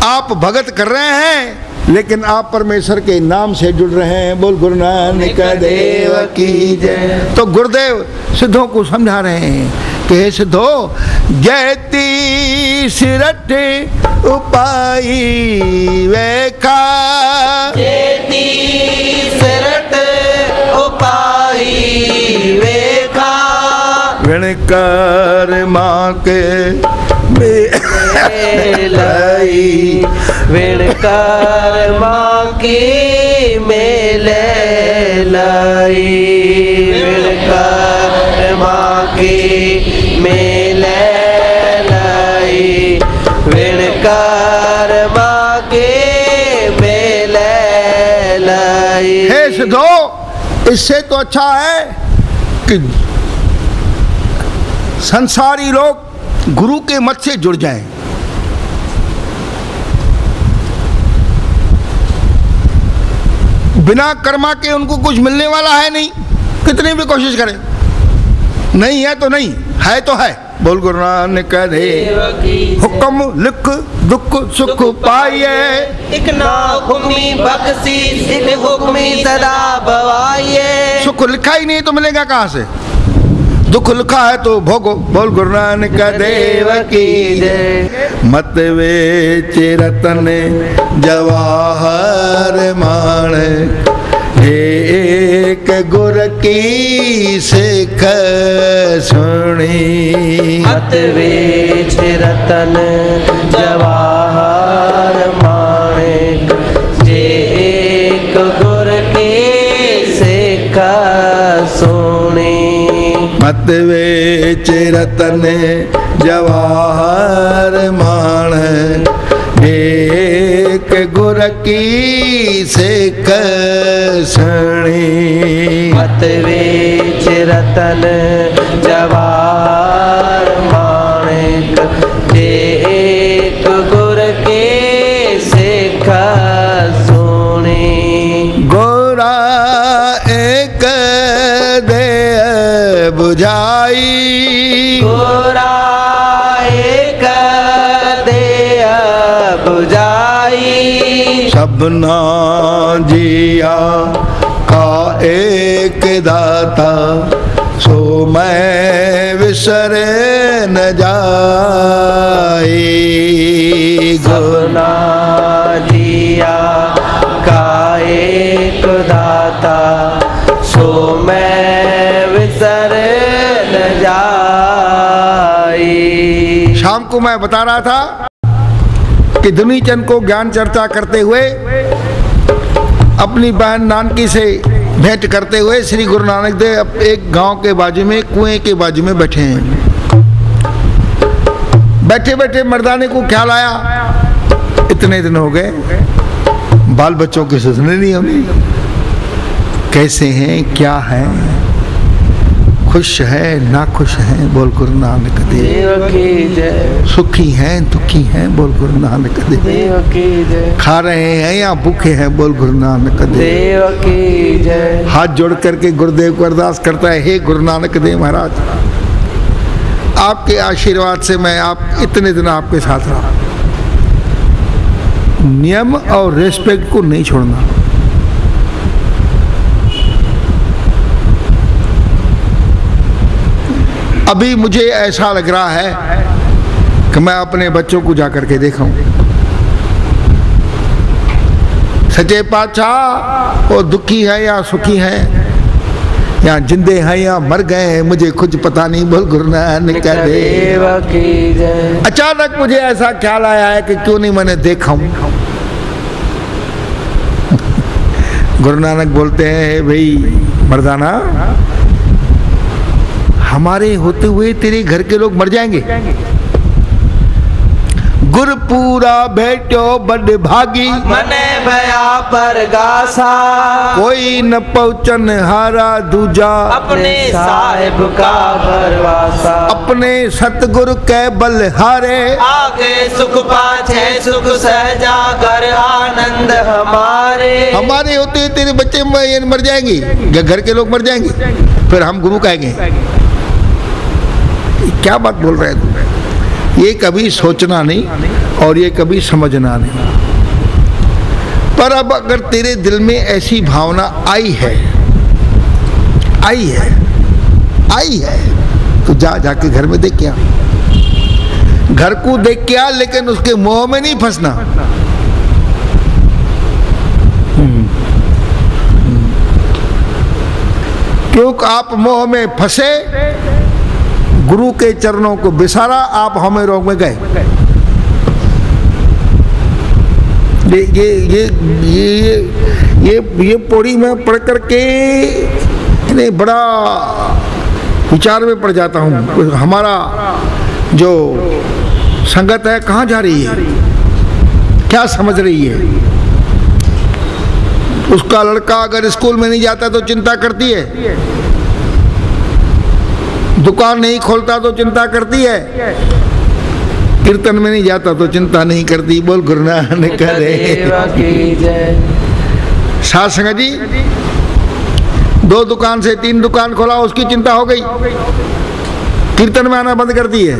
आप भगत कर रहे हैं, लेकिन आप परमेश्वर के नाम से जुड़ रहे हैं। बोल गुरु नानक देव की जय। तो गुरुदेव सिद्धों को समझा रहे हैं कि हे सिद्धो, जयती सिरठ उपाई वेखा, जयती सिरठ उपाई वेखा, विणकर माँ के लाई, विणकर माँ की मेले लाई, विणकर माँ की मेले लाई, विणकर माँ की मेले लाई। हे सिद्धो, इससे तो अच्छा है कि संसारी लोग गुरु के मत से जुड़ जाएं। बिना कर्मा के उनको कुछ मिलने वाला है नहीं, कितनी भी कोशिश करें। नहीं है तो नहीं, है तो है। बोल गुरु नानक देव की हुक्म लिख दुख सुख पाइए, एक ना हुक्मी बख्शी एक हुक्मी सदा भवाइए। सुख लिखा ही नहीं तो मिलेगा कहाँ से? दुख लिखा है तो भोगो। बोल गुरु नानक देव की जय। मत वेच रतन जवाहर मान, एक गुर की सिख सुनी। मत वेच रतन जवाहर माणिक, एक गुर की सिख सुनी। मत वेच रतन जवाहर मान, एक गुर की सिख सुनी। मत वेच रतन जवाहर माणिक, एक गुर की सिख सुनी। गोरा एक दे बुझाई, गोरा एक दे बुझाई। सबना जिया का एक दाता, सो मैं विसर न जाई। सबना जिया का एक दाता, सो मैं विसर न जाई। शाम को मैं बता रहा था कि दुनीचंद को ज्ञान चर्चा करते हुए अपनी बहन नानकी से भेंट करते हुए श्री गुरु नानक देव एक गांव के बाजू में कुएं के बाजू में बैठे हैं। बैठे बैठे मर्दाने को ख्याल आया, इतने दिन हो गए बाल बच्चों की सुधने नहीं होनी, कैसे हैं, क्या है, खुश है ना खुश है। बोल गुरु नानक देव की जय। सुखी हैं दुखी हैं। बोल गुरु नानक देव की जय। खा रहे हैं या भूखे हैं। बोल गुरु नानक देव की जय। हाथ जोड़ करके गुरुदेव को अरदास करता है, हे गुरु नानक देव महाराज, आपके आशीर्वाद से मैं आप इतने दिन आपके साथ रहा, नियम और रेस्पेक्ट को नहीं छोड़ना। अभी मुझे ऐसा लग रहा है कि मैं अपने बच्चों को जाकर के देखूं। सच्चे पातशाह वो दुखी है या सुखी है, यहाँ जिंदे हैं या मर गए हैं मुझे कुछ पता नहीं, बोल गुरु नानक देव की जय। अचानक मुझे ऐसा ख्याल आया है कि क्यों नहीं मैंने देखा हूं। गुरु नानक बोलते हैं, भाई मर्दाना, हमारे होते हुए तेरे घर के लोग मर जाएंगे। गुरपूरा भेटो बड़ भागी, मने भया पर गासा, कोई न पहुँचन हारा दूजा, अपने साहिब का भरवासा। अपने सतगुरु के बल हारे, आगे सुख पाछे सुख सहजा, कर आनंद हमारे। हमारे होते तेरे बच्चे मर जाएंगे या घर के लोग मर जाएंगे, फिर हम गुरु कहेंगे। क्या बात बोल रहे हैं तुम? ये कभी सोचना नहीं और ये कभी समझना नहीं। पर अब अगर तेरे दिल में ऐसी भावना आई है तो जाके घर में देख के आ, घर को देख के आ, लेकिन उसके मोह में नहीं फंसना। क्योंकि आप मोह में फंसे, गुरु के चरणों को बिसारा, आप हमें रोग में गए। ये पौड़ी में पढ़ करके इन्हें बड़ा विचार में पड़ जाता हूँ। हमारा जो संगत है कहाँ जा रही है, क्या समझ रही है? उसका लड़का अगर स्कूल में नहीं जाता तो चिंता करती है, दुकान नहीं खोलता तो चिंता करती है, कीर्तन में नहीं जाता तो चिंता नहीं करती। बोल गुरु नानक देव की जय। साध संगत जी, 2 दुकान से 3 दुकान खोला, उसकी चिंता हो गई, कीर्तन में आना बंद कर दी है,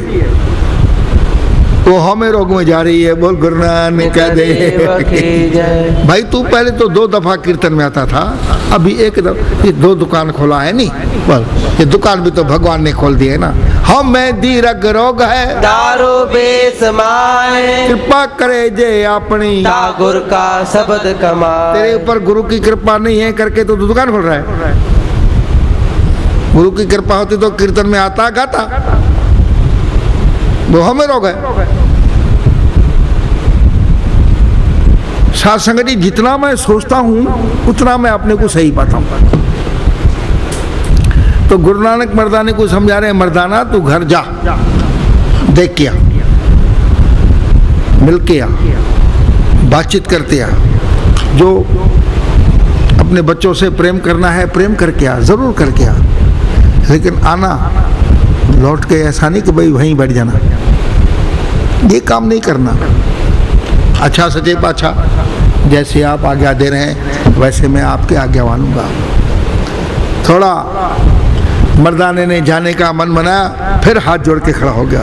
वो हमें रोग में जा रही है। बोल गुरु नानक देव की जय। भाई तू पहले तो 2 दफा कीर्तन में आता था, अभी 1 दफा, ये 2 दुकान खोला है नहीं, बोल ये दुकान भी तो भगवान ने खोल दी है ना। हमें दीर्घ रोग है, दारू बेसमाए, कृपा करे जे अपनी, गुरु का शब्द कमाए। तेरे ऊपर गुरु की कृपा नहीं है करके तो दुकान खोल रहा है। गुरु की कृपा होती तो कीर्तन में आता गाता, वो हमें रोग है। साध संगत जी, जितना मैं सोचता हूँ उतना मैं अपने को सही पाता हूँ। तो गुरु नानक मर्दाने को समझा रहे हैं, मर्दाना तू घर जा, देख के आ, मिल के आ, बातचीत करते आ, जो अपने बच्चों से प्रेम करना है प्रेम करके आ, जरूर करके आ, लेकिन आना लौट के ऐसा नहीं कि भाई वहीं बैठ जाना, ये काम नहीं करना। अच्छा सचे पाछा, जैसे आप आज्ञा दे रहे हैं वैसे मैं आपके आज्ञा मानूंगा। थोड़ा मर्दाने ने जाने का मन बनाया, फिर हाथ जोड़ के खड़ा हो गया।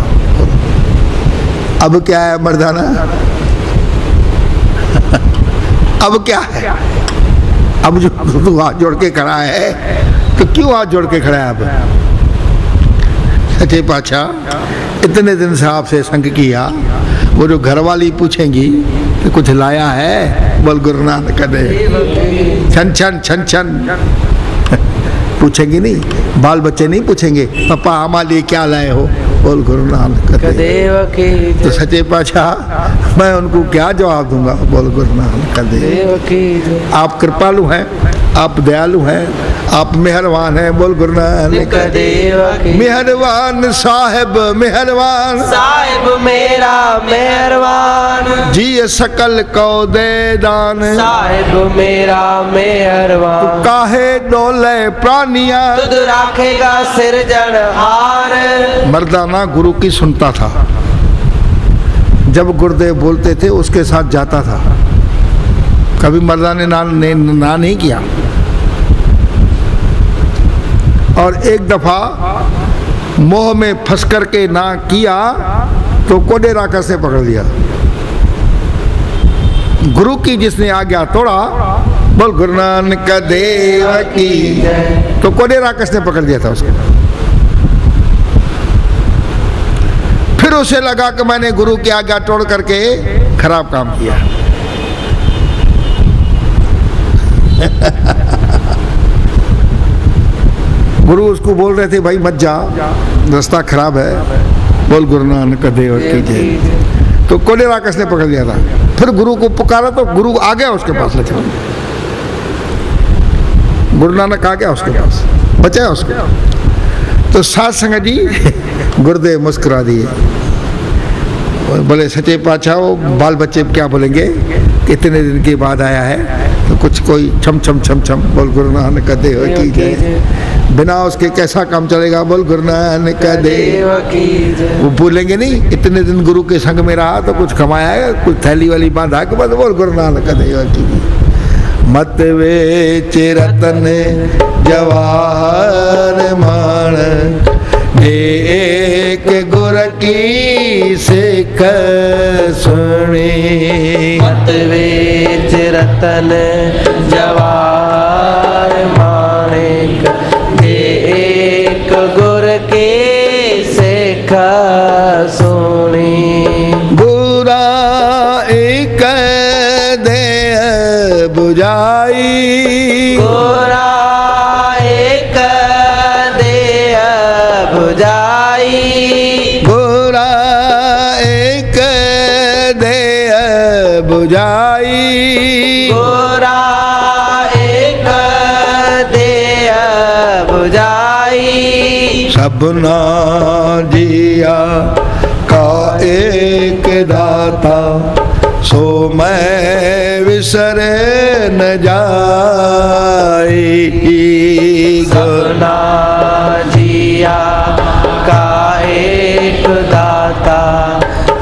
अब क्या है मर्दाना? अब क्या है? अब जो तू हाथ जोड़ के खड़ा है तो क्यों हाथ जोड़ के खड़ा है? अब सचे पातशाह, इतने दिन से आपसे संग किया, वो जो घरवाली पूछेंगी कि कुछ लाया है, बोल गुरु नानक देव, छन छन छन छन पूछेंगी नहीं, बाल बच्चे नहीं पूछेंगे पापा हमारे लिए क्या लाए हो, बोल गुरु नानक देव की। तो सचे पातशाह मैं उनको क्या जवाब दूंगा? बोल गुरु नानक देव की। आप कृपालु हैं, आप दयालु हैं, आप मेहरबान हैं। बोल गुरु नानक देव की। मेहरबान साहिब मेहरबान, साहिब मेरा मेहरबान, जी सकल को दे दान, साहिब मेरा मेहरबान। काहे डोले प्राणिया, तुद राखेगा सिरजनहार। मर्दाना गुरु की सुनता था, जब गुरुदेव बोलते थे उसके साथ जाता था, कभी मर्दाने ना नहीं किया। और एक दफा मोह में फंस करके ना किया तो कोडे राकस ने पकड़ लिया। गुरु की जिसने आज्ञा तोड़ा, बोल गुरु नानक देव की, तो कोडे राकस ने पकड़ लिया था उसको। फिर उसे लगा कि मैंने गुरु की आज्ञा तोड़ करके खराब काम किया। गुरु उसको बोल रहे थे भाई मत जा, रास्ता खराब है, बोल गुरु नानक देव की जय। तो कोले राकस ने पकड़ लिया था, फिर गुरु को पुकारा तो गुरु आ गया उसके पास, लक्ष्मण गुरु नानक आ गया उसके पास, बचाया उसको। तो साध संगत जी गुरुदेव मुस्कुरा दिए, बोले सच्चे पातशाह वो बाल बच्चे क्या बोलेंगे, कितने दिन के बाद आया है, तो कुछ कोई छम छम छम छम, बोल गुरु नानक देव की जय। बिना उसके कैसा काम चलेगा, बोल गुरु नानक देव की जय। वो भूलेंगे नहीं, इतने दिन गुरु के संग में रहा तो कुछ कमाया है, कुछ थैली वाली बांधा के बाद बोल गुरु नानक देव की जय। मत वेच रतन जवाहर मान, एक गुर की सिख सुनी। मत वेच रतन जवाहर माणिक, एक गुर की सिख सुनी। बुरा एक दे बुझाई, बुरा एक दे बुझाई, बुरा एक दे बुझाई, बुरा एक दे बुझाई। सबना जिया का एक दाता, सो मैं विसरे न जाई। सबना जिया का एक दाता,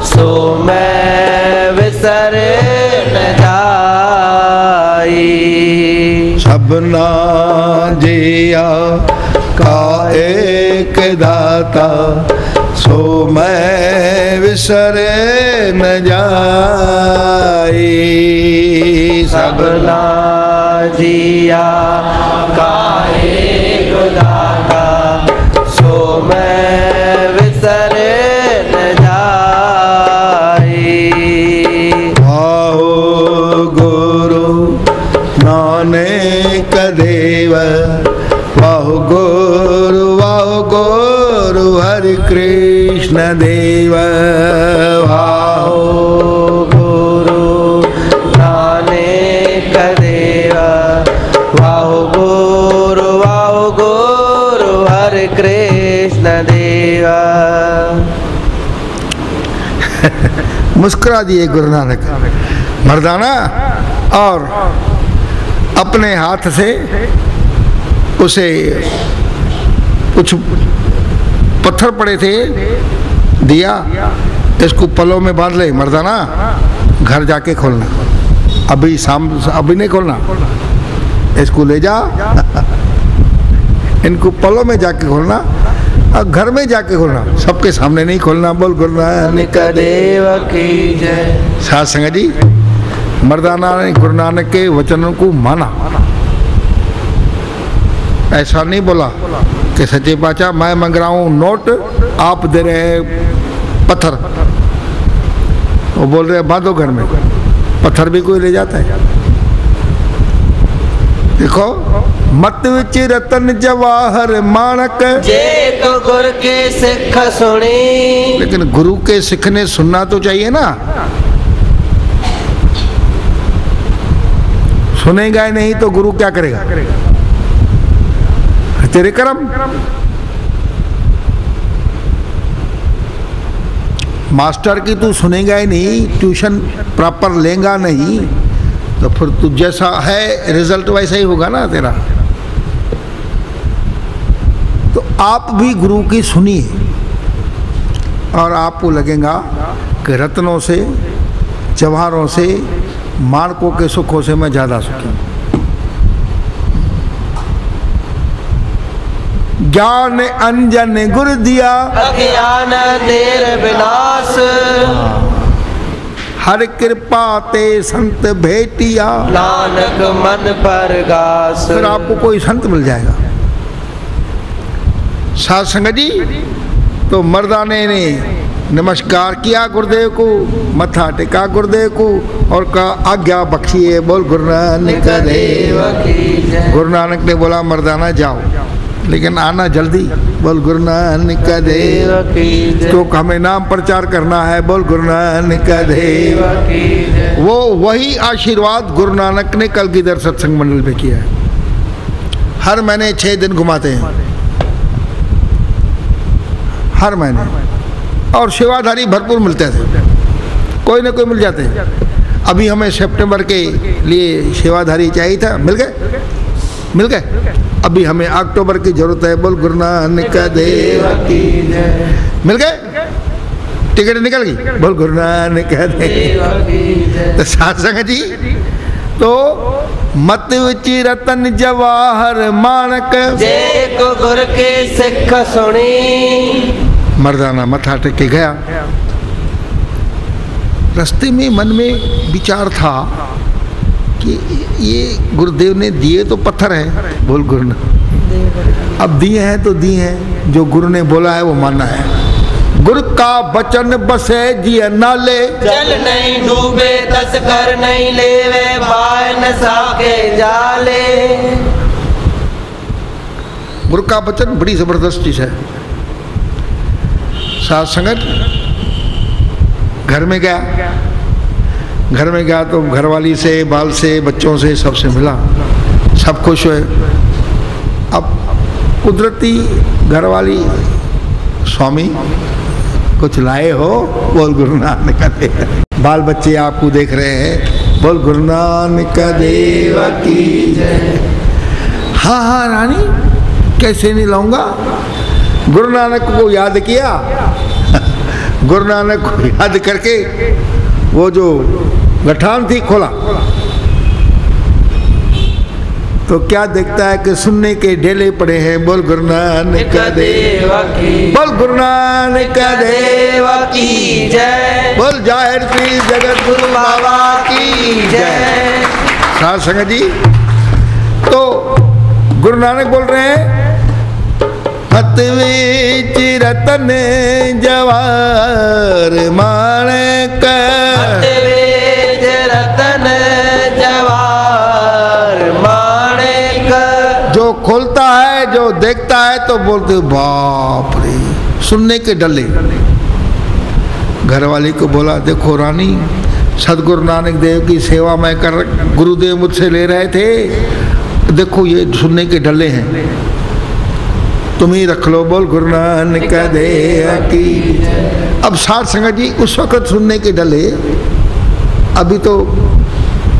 सो मैं विसर न जाई। सबना जिया का एक दाता, सो मैं विसरे न जाई। सबना जिया का एक दाता, सो मैं विसर न जाई। आओ गुरु नानक देव, वाह गुरु हरि कृष्ण देव। वाह गुरु नानक देव, वाह गुरु हरि कृष्ण देव। मुस्कुरा दिए गुरु नानक मर्दाना, और अपने हाथ से उसे कुछ पत्थर पड़े थे दिया, इसको पलों में बांध ले मर्दाना, घर जाके खोलना, अभी शाम अभी नहीं खोलना, इसको ले जा इनको पलों में जाके खोलना और घर में जाके खोलना, सबके सामने नहीं खोलना। बोल गुरु नानक देव की जय। साध संगत जी मर्दाना ने गुरु नानक के वचनों को माना, ऐसा नहीं बोला कि सच्चे पातशाह मैं मांग रहा हूँ नोट, आप दे रहे हैं पत्थर। वो बोल रहे बांधो घर में, पत्थर भी कोई ले जाता है। देखो मत विच रतन जवाहर माणक, जे तो गुरु के सिख सुनी। लेकिन गुरु के सिख ने सुनना तो चाहिए ना, सुनेगा ही नहीं तो गुरु क्या करेगा, तेरे कर्म। मास्टर की तू सुनेगा ही नहीं, ट्यूशन प्रॉपर लेगा नहीं, तो फिर तू जैसा है रिजल्ट वैसा ही होगा ना तेरा। तो आप भी गुरु की सुनिए और आपको लगेगा कि रत्नों से जवाहरों से माणकों के सुखों से मैं ज़्यादा सुखी हूँ। ज्ञान अंजन गुर दिया, अज्ञान देर विनाश। हर कृपा ते संत भेटिया, नानक मन पर गास। फिर आपको कोई संत मिल जाएगा। साध संगत जी तो मर्दाने ने नमस्कार किया गुरुदेव को, मत्था टेका गुरुदेव को और कहा आज्ञा बख्शिए। बोल गुरु नानक देव की जय। गुरु नानक ने बोला मर्दाना जाओ, लेकिन आना जल्दी। बोल गुरु नानक देव की जय। क्योंकि हमें नाम प्रचार करना है। बोल गुरु नानक देव की जय। वो वही आशीर्वाद गुरु नानक ने कलगीधर सत्संग मंडल में किया है। हर महीने 6 दिन घुमाते हैं, हर महीने। और सेवाधारी भरपूर मिलते थे, कोई ना कोई मिल जाते हैं। अभी हमें सितंबर के लिए सेवाधारी चाहिए था, मिल गए, मिल गए। अभी हमें अक्टूबर की जरूरत है। बोल गुरु नानक देव की जय। मिल गए, टिकट निकल गई। बोल गुरु नानक देव की जय। तो सत्संग जी, तो मत विच रतन जवाहर मानक, जे को गुर के सिख सुनी। मर्दाना मथा टेक के गया। रास्ते में मन में विचार था कि ये गुरुदेव ने दिए तो पत्थर है। बोल गुरु ने अब दिए हैं तो दिए हैं, जो गुरु ने बोला है वो मानना है। गुरु का वचन बसे जिय नाले, जल नहीं डूबे तस्कर नहीं लेवे, बाय न साके जाले। गुरु का वचन बड़ी जबरदस्त चीज है। साथ संगत घर में गया, घर में गया तो घरवाली से, बाल से, बच्चों से, सबसे मिला, सब खुश हुए। अब कुदरती घरवाली, स्वामी कुछ लाए हो? बोल गुरु नानक देव। बाल बच्चे आपको देख रहे हैं। बोल गुरु नानक देव की जय। हाँ हाँ रानी, कैसे नहीं लाऊंगा। गुरु नानक को याद किया। गुरु नानक को याद करके वो जो गठान थी खोला, तो क्या देखता है कि सुनने के ढेले पड़े हैं। बोल गुरु नानक देव की। बोल गुरु नानक देव की जय। बोल जाहिर पीर जगत गुरु बाबा की जय। साथ संगत जी, तो गुरु नानक बोल रहे हैं, मत विच रतन जवाहर मानक, मत विच रतन जवाहर मानक। जो खोलता है, जो देखता है तो बोलते बाप रे, सुनने के डले। घरवाली को बोला, देखो रानी, सदगुरु नानक देव की सेवा मैं कर, गुरुदेव मुझसे ले रहे थे, देखो ये सुनने के डले हैं, तुम ही रख लो। बोल गुरु नानक देव की। अब साथ संगत जी, उस वक्त सुनने के डले, अभी तो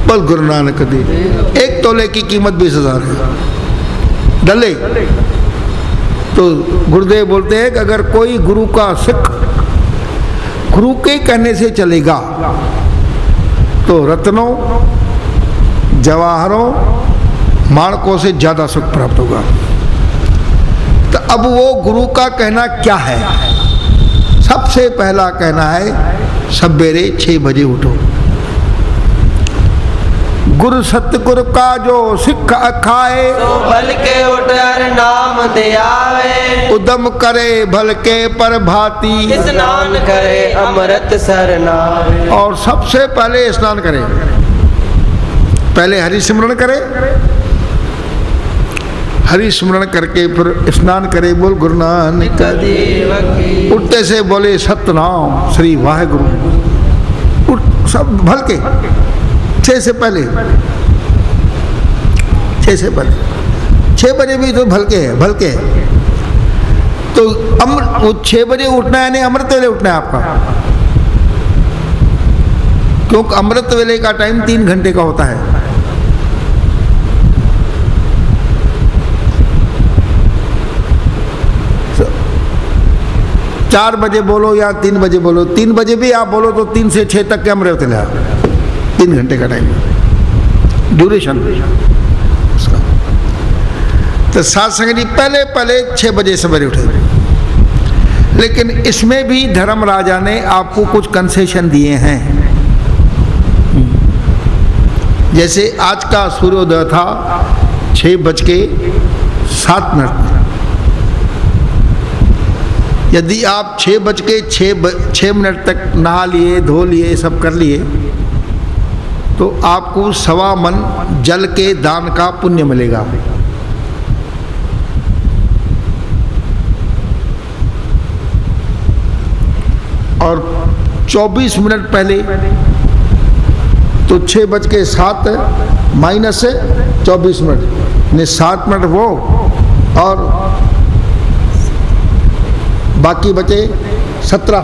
बोल गुरु नानक देव। 1 तोले की कीमत 20,000 है। डले तो गुरुदेव बोलते हैं कि अगर कोई गुरु का सिख गुरु के कहने से चलेगा तो रत्नों, जवाहरों, माणकों से ज्यादा सुख प्राप्त होगा। तो अब वो गुरु का कहना क्या है? सबसे पहला कहना है, सवेरे 6 बजे उठो। गुरु सतगुरु का जो सिख अखाए, तो भल के उठर नाम दे आवे। उदम करे भल के पर भांति, स्नान करे अमृत सरनावे। और सबसे पहले स्नान करे, पहले हरि सिमरन करे, हरि स्मरण करके फिर स्नान करे। बोल गुरु नानक देव की। उठते से बोले सतनाम श्री वाहेगुरु, उठ सब भल के 6 से पहले, 6 से पहले, 6 बजे भी तो भल के है, भल के है। तो 6 बजे उठना है, नहीं अमृत वेले उठना है आपका, क्योंकि अमृत वेले का टाइम 3 घंटे का होता है। 4 बजे बोलो या 3 बजे बोलो, 3 बजे भी आप बोलो तो 3 से 6 तक के अमृत वेला, 3 घंटे का टाइम ड्यूरेशन उसका। तो साथ संगत पहले 6 बजे सवेरे उठे। लेकिन इसमें भी धर्म राजा ने आपको कुछ कंसेशन दिए हैं। जैसे आज का सूर्योदय था 6:07। यदि आप 6:06 तक नहा लिए, धो लिए, सब कर लिए, तो आपको 1.25 मन जल के दान का पुण्य मिलेगा। और 24 मिनट पहले तो 6:07 माइनस 24 मिनट ने 7 मिनट वो और बाकी बचे 17,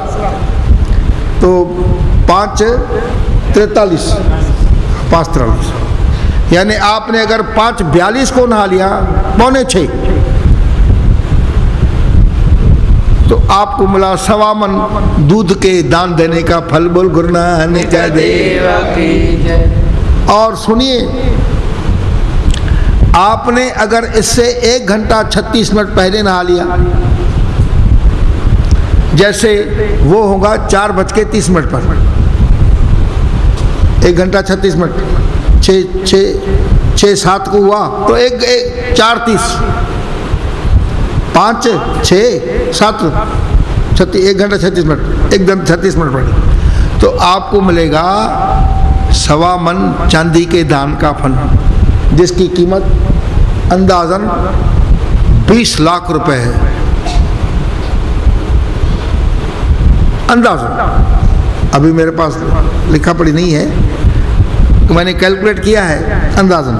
तो 5:43 यानी आपने अगर 5:42 को नहा लिया 5:45 तो आपको मिला 1.25 मन दूध के दान देने का फल। बोल गुरु नानक देव की जय। और सुनिए, आपने अगर इससे 1 घंटा 36 मिनट पहले नहा लिया, जैसे वो होगा 4:30 पर, 1 घंटा 36 मिनट 6:07 को हुआ तो 4:30 5 6 7 1 घंटा 36 मिनट, एकदम 36 मिनट पड़े तो आपको मिलेगा 1.25 मन चांदी के दान का फल, जिसकी कीमत अंदाजन 20 लाख रुपए है। अंदाजन, अभी मेरे पास लिखा पढ़ी नहीं है तो मैंने कैलकुलेट किया है, अंदाजन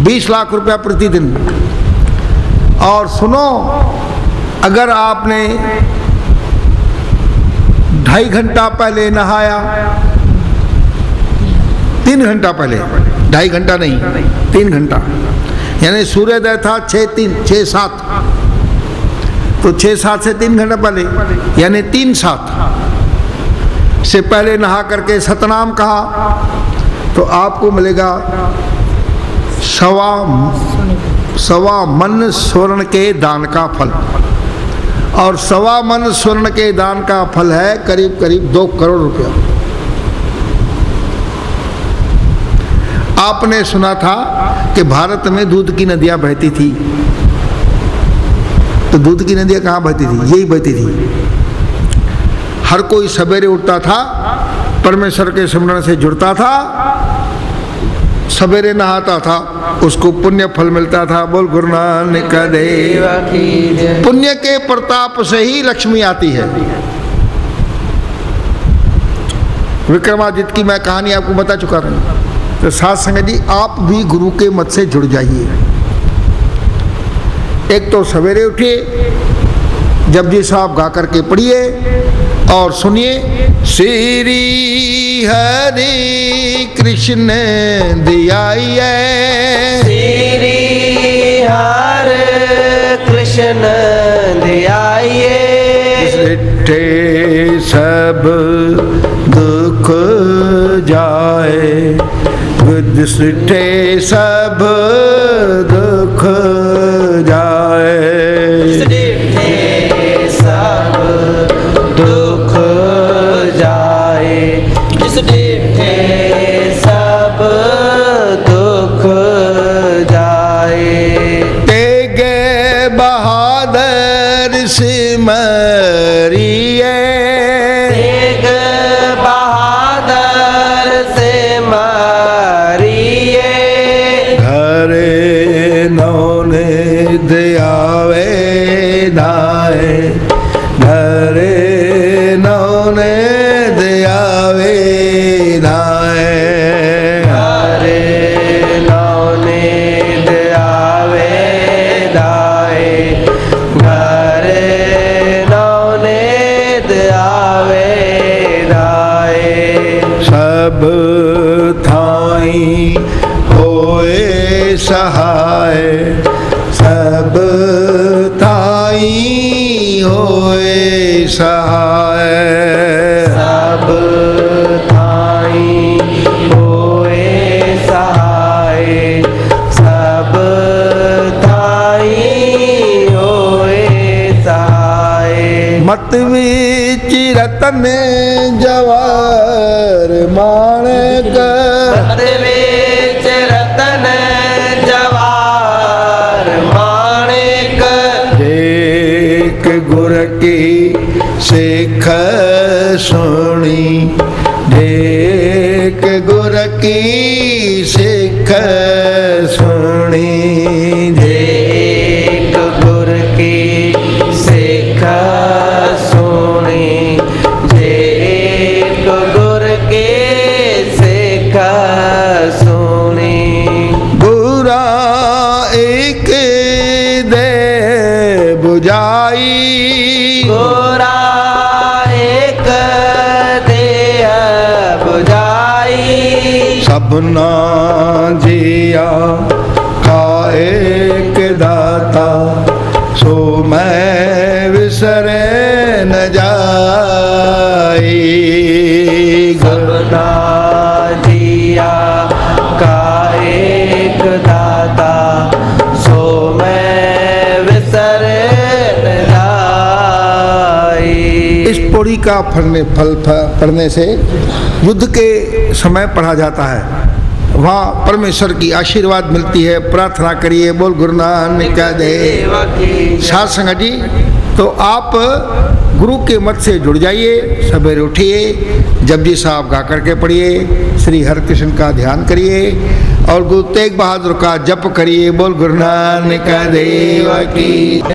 20 लाख रुपया प्रतिदिन। और सुनो, अगर आपने 2.5 घंटा पहले नहाया, 3 घंटा पहले, 2.5 घंटा नहीं 3 घंटा, यानी सूर्योदय था 6:07 तो 6:07 से 3 घंटा पहले यानी 3:07 से पहले नहा करके सतनाम कहा तो आपको मिलेगा 1.25 मन स्वर्ण के दान का फल। और 1.25 मन स्वर्ण के दान का फल है करीब 2 करोड़ रुपया। आपने सुना था कि भारत में दूध की नदियां बहती थी, तो दूध की नदियां कहाँ बहती थी? यही बहती थी। हर कोई सवेरे उठता था, परमेश्वर के सिमरन से जुड़ता था, सवेरे नहाता था, उसको पुण्य फल मिलता था। बोल गुरु नानक देव की जय। पुण्य के प्रताप से ही लक्ष्मी आती है। विक्रमादित्य की मैं कहानी आपको बता चुका हूं। तो साथ संगत जी, आप भी गुरु के मत से जुड़ जाइए। एक तो सवेरे उठिए, जपजी साहब गा करके पढ़िए और सुनिए, श्री हरि कृष्ण ध्याये, श्री हरि कृष्ण ध्याये, मिटे सब दुख जाए, विदिष्टे सब दुख जाए, सब दुख जाए, जिस डिठे सब दुख जाए, तेगे बहादुर सिमरिए, तेग बहादुर सिमरिए, घरे नौने दियावे नाए, घरे नौने दियावे नाए, घरे नौने दियावे नाए, घरे नौने दियावे नाए, सब थाई होए सहाय, सब थाई होए सहाय, सब थाई होए सहाय, सब थाई होए सहाय, मत विच रतन जवार माणक, मत विच रतन जवार माणिक, एक गुर की सिख सुनी, एक गुर की सिख सुनी, एक गुर की सिख सुनी, जे बुझाई। गोरा एक देह बुझाई। सबना जिया का एक दाता, सो मैं विसरे न जाई। सबना जिया का एक दाता, सो मैं विसरे न जाई। इस पौड़ी का फल पढ़ने से युद्ध के समय पढ़ा जाता है। वहाँ परमेश्वर की आशीर्वाद मिलती है। प्रार्थना करिए, बोल गुरु नानक देव की। साथ संगत जी, तो आप गुरु के मत से जुड़ जाइए। सवेरे उठिए, जपजी साहब गा करके पढ़िए, श्री हरिकृष्ण का ध्यान करिए और गुरु तेग बहादुर का जप करिए। बोल गुरु नानक देव की।